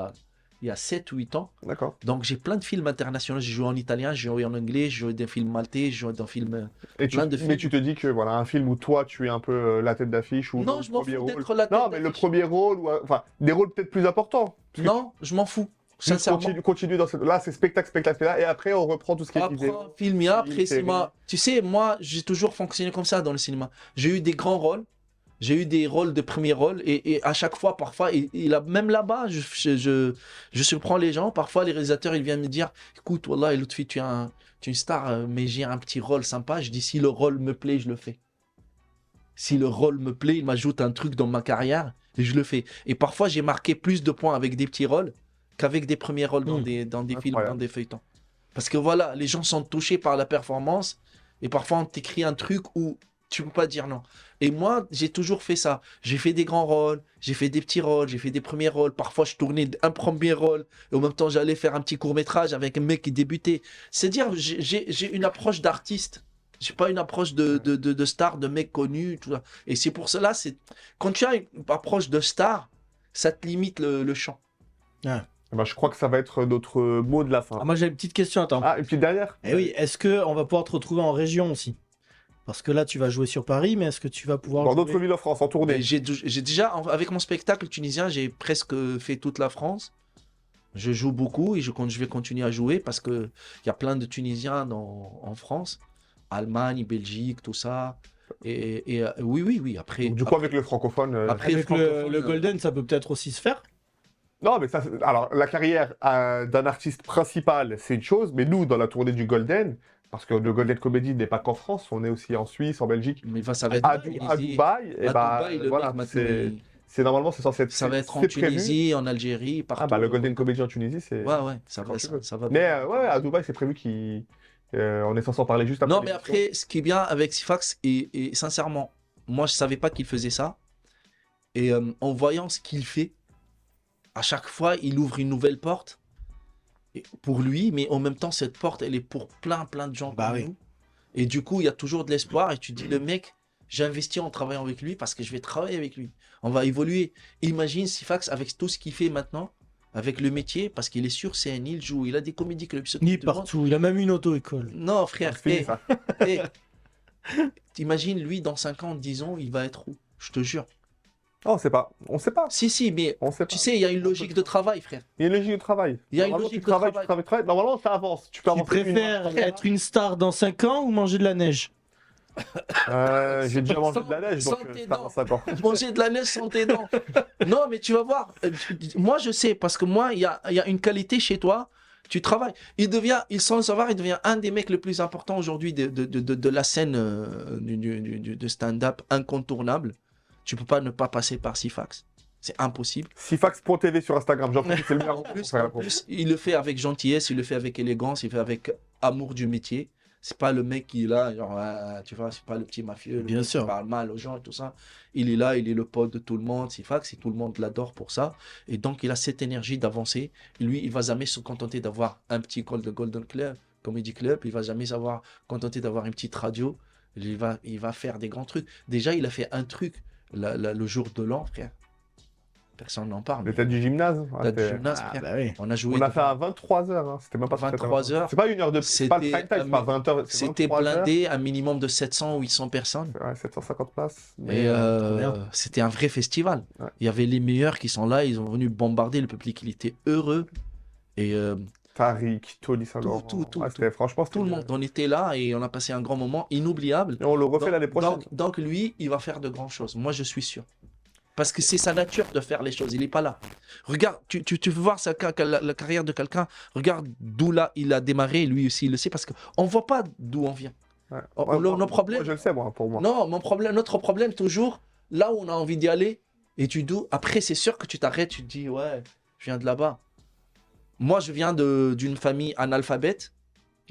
a 7 ou 8 ans. D'accord. Donc j'ai plein de films internationaux. J'ai joué en italien, j'ai joué en anglais, j'ai joué des films maltais, j'ai joué dans des films... Et plein de mais films. tu te dis que voilà, un film où toi tu es un peu la tête d'affiche ou Non, le je m'en premier fous rôle. d'être la tête Non, mais le d'affiche. premier rôle, enfin, des rôles peut-être plus importants. Parce que Non, je m'en fous. tu Sincèrement. continue dans cette... Là, c'est spectacle, et après on reprend tout ce qui est Après vidéo. un film, et après série. cinéma. Tu sais, moi, j'ai toujours fonctionné comme ça dans le cinéma. J'ai eu des grands rôles. J'ai eu des rôles de premier rôle. Et à chaque fois, parfois, même là-bas, je surprends les gens. Parfois, les réalisateurs, ils viennent me dire, écoute, wallah, l'autre fille, tu es une star, mais j'ai un petit rôle sympa. Je dis, si le rôle me plaît, je le fais. Si le rôle me plaît, il m'ajoute un truc dans ma carrière, et je le fais. Et parfois, j'ai marqué plus de points avec des petits rôles qu'avec des premiers rôles dans des films, Incroyable. dans des feuilletons. Parce que voilà, les gens sont touchés par la performance, et parfois, on t'écrit un truc où tu peux pas dire non. Et moi, j'ai toujours fait ça. J'ai fait des grands rôles, j'ai fait des petits rôles, j'ai fait des premiers rôles. Parfois, je tournais un premier rôle, et en même temps, j'allais faire un petit court-métrage avec un mec qui débutait. C'est-à-dire, j'ai une approche d'artiste. J'ai pas une approche de star, de mec connu, tout ça. Et c'est pour cela, quand tu as une approche de star, ça te limite le champ. Eh ben, je crois que ça va être notre mot de la fin. Ah, moi j'ai une petite question, attends. Ah, une petite dernière. Eh oui, est-ce que on va pouvoir te retrouver en région aussi? Parce que là, tu vas jouer sur Paris, mais est-ce que tu vas pouvoir Dans jouer... d'autres villes en France, en tournée. Mais j'ai déjà, avec mon spectacle tunisien, j'ai presque fait toute la France. Je joue beaucoup et je vais continuer à jouer parce qu'il y a plein de Tunisiens en France. Allemagne, Belgique, tout ça. Et oui. Après, Donc, du coup, avec le francophone. après Avec francophone, le Golden, ça peut peut-être aussi se faire. Non, mais ça, alors, la carrière d'un artiste principal, c'est une chose, mais nous, dans la tournée du Golden, parce que le Golden Comedy n'est pas qu'en France, on est aussi en Suisse, en Belgique, mais ça va être à en Tunisie. Dubaï, et À bah, Dubaï, le voilà, mec, maintenant, normalement, c'est censé être. ça va être en c'est prévu. Tunisie, en Algérie, partout. Ah, bah, le Golden Comedy en Tunisie, c'est. Ouais, ça quand va, tu veux. ça va Mais bien. ouais, à Dubaï, c'est prévu on est censé en parler juste après. Non, mais l'émission. après, ce qui est bien avec Sifax, et sincèrement, moi, je savais pas qu'il faisait ça. Et en voyant ce qu'il fait, à chaque fois, il ouvre une nouvelle porte pour lui, mais en même temps, cette porte, elle est pour plein de gens Bah comme oui. nous. Et du coup, il y a toujours de l'espoir. Et tu dis, le mec, J'ai investi en travaillant avec lui parce que je vais travailler avec lui. On va évoluer. Imagine Sifax avec tout ce qu'il fait maintenant, avec le métier, parce qu'il est sur scène, il joue, il a des comédies clubs. Il est partout, il a même une auto-école. Non, frère, C'est fini, ça. t'imagines, lui, dans 5 ans, 10 ans, il va être où? Je te jure. Oh, on sait pas. On sait pas. Si, mais On sait pas. tu sais, il y a une logique de travail, frère. Il y a une logique de travail. Il y a une Normalement, logique tu de travailles, travail. tu travailles. Normalement, ça avance. Tu peux Tu avancer une marche. préfères être une star dans 5 ans ou manger de la neige? J'ai déjà mangé de la neige, donc Sans tes ça dents. avance encore. Manger de la neige sans tes dents. Non, mais tu vas voir. Moi, je sais, parce que moi, il y a une qualité chez toi. Tu travailles. Il sans le savoir, il devient un des mecs les plus importants aujourd'hui de la scène de stand-up incontournable. Tu peux pas ne pas passer par Sifax. C'est impossible. Sifax.tv sur Instagram, j'en profite, c'est le meilleur. En plus, il le fait avec gentillesse, il le fait avec élégance, il le fait avec amour du métier. C'est pas le mec qui est là, genre, tu vois, c'est pas le petit mafieux, le Bien mec sûr. qui parle mal aux gens et tout ça. Il est là, il est le pote de tout le monde, Sifax, et tout le monde l'adore pour ça. Et donc, il a cette énergie d'avancer. Lui, il va jamais se contenter d'avoir un petit Golden Club, Comedy Club. Il va jamais savoir contenter d'avoir une petite radio. Il va faire des grands trucs. Déjà, il a fait un truc le jour de l'an, frère. Personne n'en parle. Les têtes du gymnase. T'as du gymnase, Ah frère. bah oui. On a joué. On a fait à 23h, hein. C'était même pas 23 heures. C'est pas une heure de. C'est pas le C'était prime time, c'est pas 20h. C'était blindé, un minimum de 700 ou 800 personnes. Ouais, 750 places. Et trop bien. c'était un vrai festival. Ouais. Il y avait les meilleurs qui sont là, ils ont venu bombarder le public, il était heureux. Et Tariq, Tony Saint-Laurent. tout, Franchement, tout le monde, on était là et on a passé un grand moment inoubliable. Et on le refait l'année prochaine. Donc lui, il va faire de grandes choses. Moi, je suis sûr. Parce que c'est sa nature de faire les choses. Il n'est pas là. Regarde, tu veux voir la carrière de quelqu'un. Regarde d'où là il a démarré. Lui aussi, il le sait. Parce qu'on ne voit pas d'où on vient. Ouais. Nos problèmes. Moi, je le sais, moi, pour moi. Non, notre problème, toujours, là où on a envie d'y aller. Et tu dois. Après, c'est sûr que tu t'arrêtes. Tu te dis, ouais, je viens de là-bas. Moi, je viens d'une famille analphabète.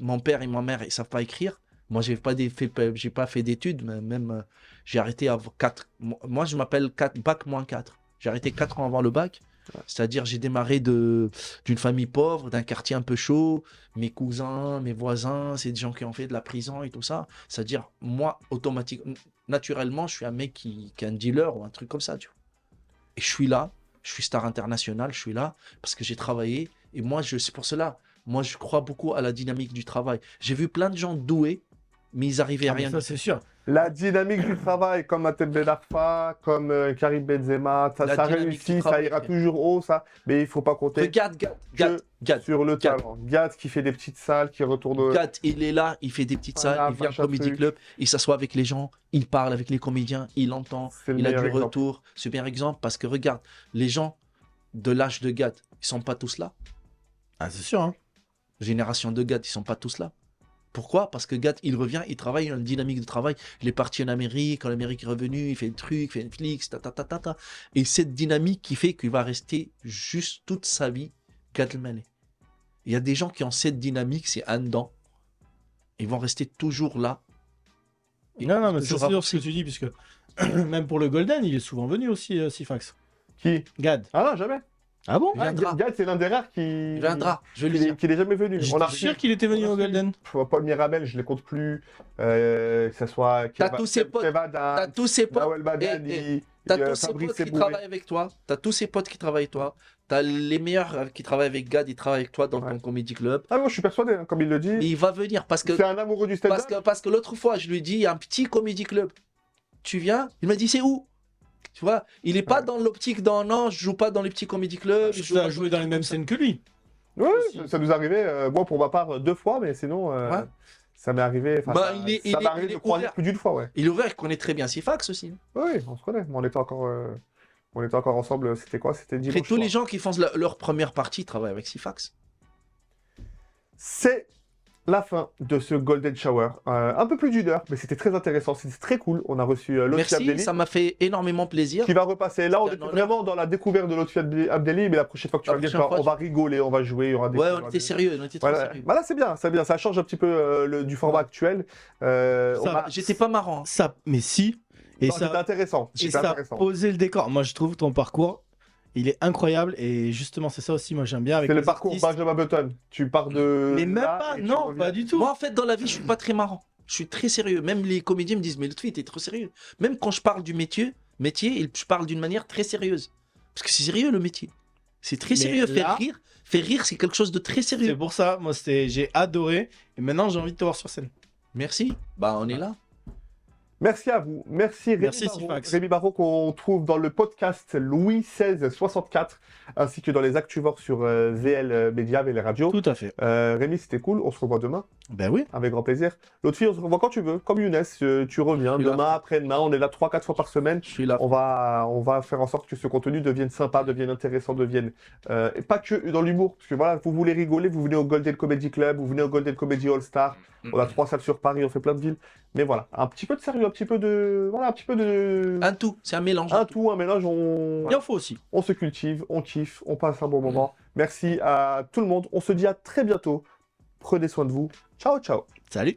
Mon père et ma mère, ils ne savent pas écrire. Moi, j'ai pas fait d'études, mais même j'ai arrêté à 4. Moi, je m'appelle bac-4. J'ai arrêté 4 ans avant le bac. C'est-à-dire, j'ai démarré d'une famille pauvre, d'un quartier un peu chaud. Mes cousins, mes voisins, c'est des gens qui ont fait de la prison et tout ça. C'est-à-dire, moi, automatiquement, naturellement, je suis un mec qui est un dealer ou un truc comme ça, tu vois. Et je suis là, je suis star international, je suis là parce que j'ai travaillé. Et moi, c'est pour cela. Moi, je crois beaucoup à la dynamique du travail. J'ai vu plein de gens doués, mais ils arrivaient à rien. Ça, c'est sûr. La dynamique du travail, comme Matem Ben Arfa, comme Karim Benzema, La ça dynamique réussit, du ça travail, ira frère. toujours haut, ça. Mais il faut pas compter Regarde, Gad, sur le Gad. talent. Gad qui fait des petites salles, qui retourne. Gad, il est là, il fait des petites Voilà, salles, il vient au machin Comedy truc. Club, il s'assoit avec les gens, il parle avec les comédiens, il entend, C'est le il a du meilleur exemple. retour. C'est bien exemple parce que regarde, les gens de l'âge de Gad, ils sont pas tous là. Ah, c'est sûr, hein. Génération de Gad, ils sont pas tous là. Pourquoi? Parce que Gad, il revient, il travaille, il a une dynamique de travail. Il est parti en Amérique, quand l'Amérique est revenu, il fait le truc, il fait Netflix, ta. Et cette dynamique qui fait qu'il va rester juste toute sa vie Gad Elmaleh. Il y a des gens qui ont cette dynamique, c'est un dedans. Ils vont rester toujours là. Et Non, mais c'est toujours sûr ce que tu dis, puisque même pour le Golden, il est souvent venu aussi, Sifax. Qui? Gad. Ah non, jamais. Ah bon? Il viendra. Gad, c'est l'un des rares qui. Il viendra, je vais lui Qui dire. n'est jamais venu. J'étais On a sûr qu'il était venu on a au reçu- Golden. Paul Mirabel, je ne les compte plus. Que ce soit. T'as tous ses potes. T'as tous ses potes. Nawel Badani, T'as tous ces Fabrice potes qui Eboué. travaillent avec toi. T'as tous ces potes qui travaillent avec toi. T'as les meilleurs qui travaillent avec Gad, ils travaillent avec toi dans Ouais. ton comedy club. Ah, moi, je suis persuadé, hein, comme il le Mais dit. il va venir parce que C'est un amoureux du stand-up. parce que l'autre fois, je lui ai dit, il y a un petit comedy club. Tu viens? Il m'a dit, c'est où? Tu vois, il est pas Ouais. dans l'optique non, je joue pas dans les petits comedy clubs. Tu as joué dans les mêmes scènes que lui. Oui, Aussi. ça nous arrivait, moi pour ma part, 2 fois, mais sinon, Ouais. ça m'est arrivé. Bah, ça il est- ça il m'est est- arrivé il est de croiser ouvert. plus d'une fois, ouais. Il est ouvert, il connaît très bien Sifax aussi. Oui, on se connaît. Mais on était encore ensemble, c'était quoi? C'était Après, dimanche tous les soir. gens qui font leur première partie travaillent avec Sifax. C'est la fin de ce Golden Shower. Un peu plus d'une heure, mais c'était très intéressant, c'était très cool. On a reçu Lotfi Merci, Abdelli, ça m'a fait énormément plaisir. qui va repasser. Là, on C'était était un honneur. vraiment dans la découverte de Lotfi Abdelli, mais la prochaine fois que tu La vas venir, prochaine fois, on va rigoler, on va jouer, il y aura des... Ouais, on était sérieux, on était trop Voilà. sérieux. Voilà, c'est bien, ça change un petit peu du format actuel. On Ça a- J'étais pas marrant. Hein. Ça, mais si. Et Non, c'était ça, intéressant. et C'était ça a intéressant. posé le décor. Moi, je trouve ton parcours, il est incroyable. Et justement, c'est ça aussi, moi, j'aime bien avec C'est le les parcours artistes. Benjamin Button. Tu pars de. Mais même là pas, et tu non, reviens. pas du tout. Moi, en fait, dans la vie, je suis pas très marrant. Je suis très sérieux. Même les comédiens me disent, mais Lotfi, t'es trop sérieux. Même quand je parle du métier, je parle d'une manière très sérieuse. Parce que c'est sérieux le métier. C'est très Mais sérieux. là- Faire rire, c'est quelque chose de très C'est sérieux. pour ça, moi, j'ai adoré. Et maintenant, j'ai envie de te voir sur scène. Merci. Bah, on est là. Merci à vous. Merci Rémi Merci, Barraud. Sifax. Rémi Barraud qu'on trouve dans le podcast Louis XVI 64 ainsi que dans les Actuvores sur VL Média, VL Radio. Tout à fait. Rémi, c'était cool. On se revoit demain Ben oui. avec grand plaisir. L'autre fille, on se revoit quand tu veux. Comme Younes, tu reviens Je suis là. demain, après-demain. On est là 3-4 fois par semaine. Je suis là. On va faire en sorte que ce contenu devienne sympa, devienne intéressant, devienne... et pas que dans l'humour. Parce que voilà, vous voulez rigoler, vous venez au Golden Comedy Club, vous venez au Golden Comedy All Star. On a 3 salles sur Paris, on fait plein de villes. Mais voilà, un petit peu de sérieux, un petit peu de... Voilà, un petit peu de... Un tout. C'est un mélange. Un tout, un mélange, Il en faut aussi. on se cultive, on kiffe, on passe un bon moment. Merci à tout le monde. On se dit à très bientôt. Prenez soin de vous. Ciao, ciao. Salut.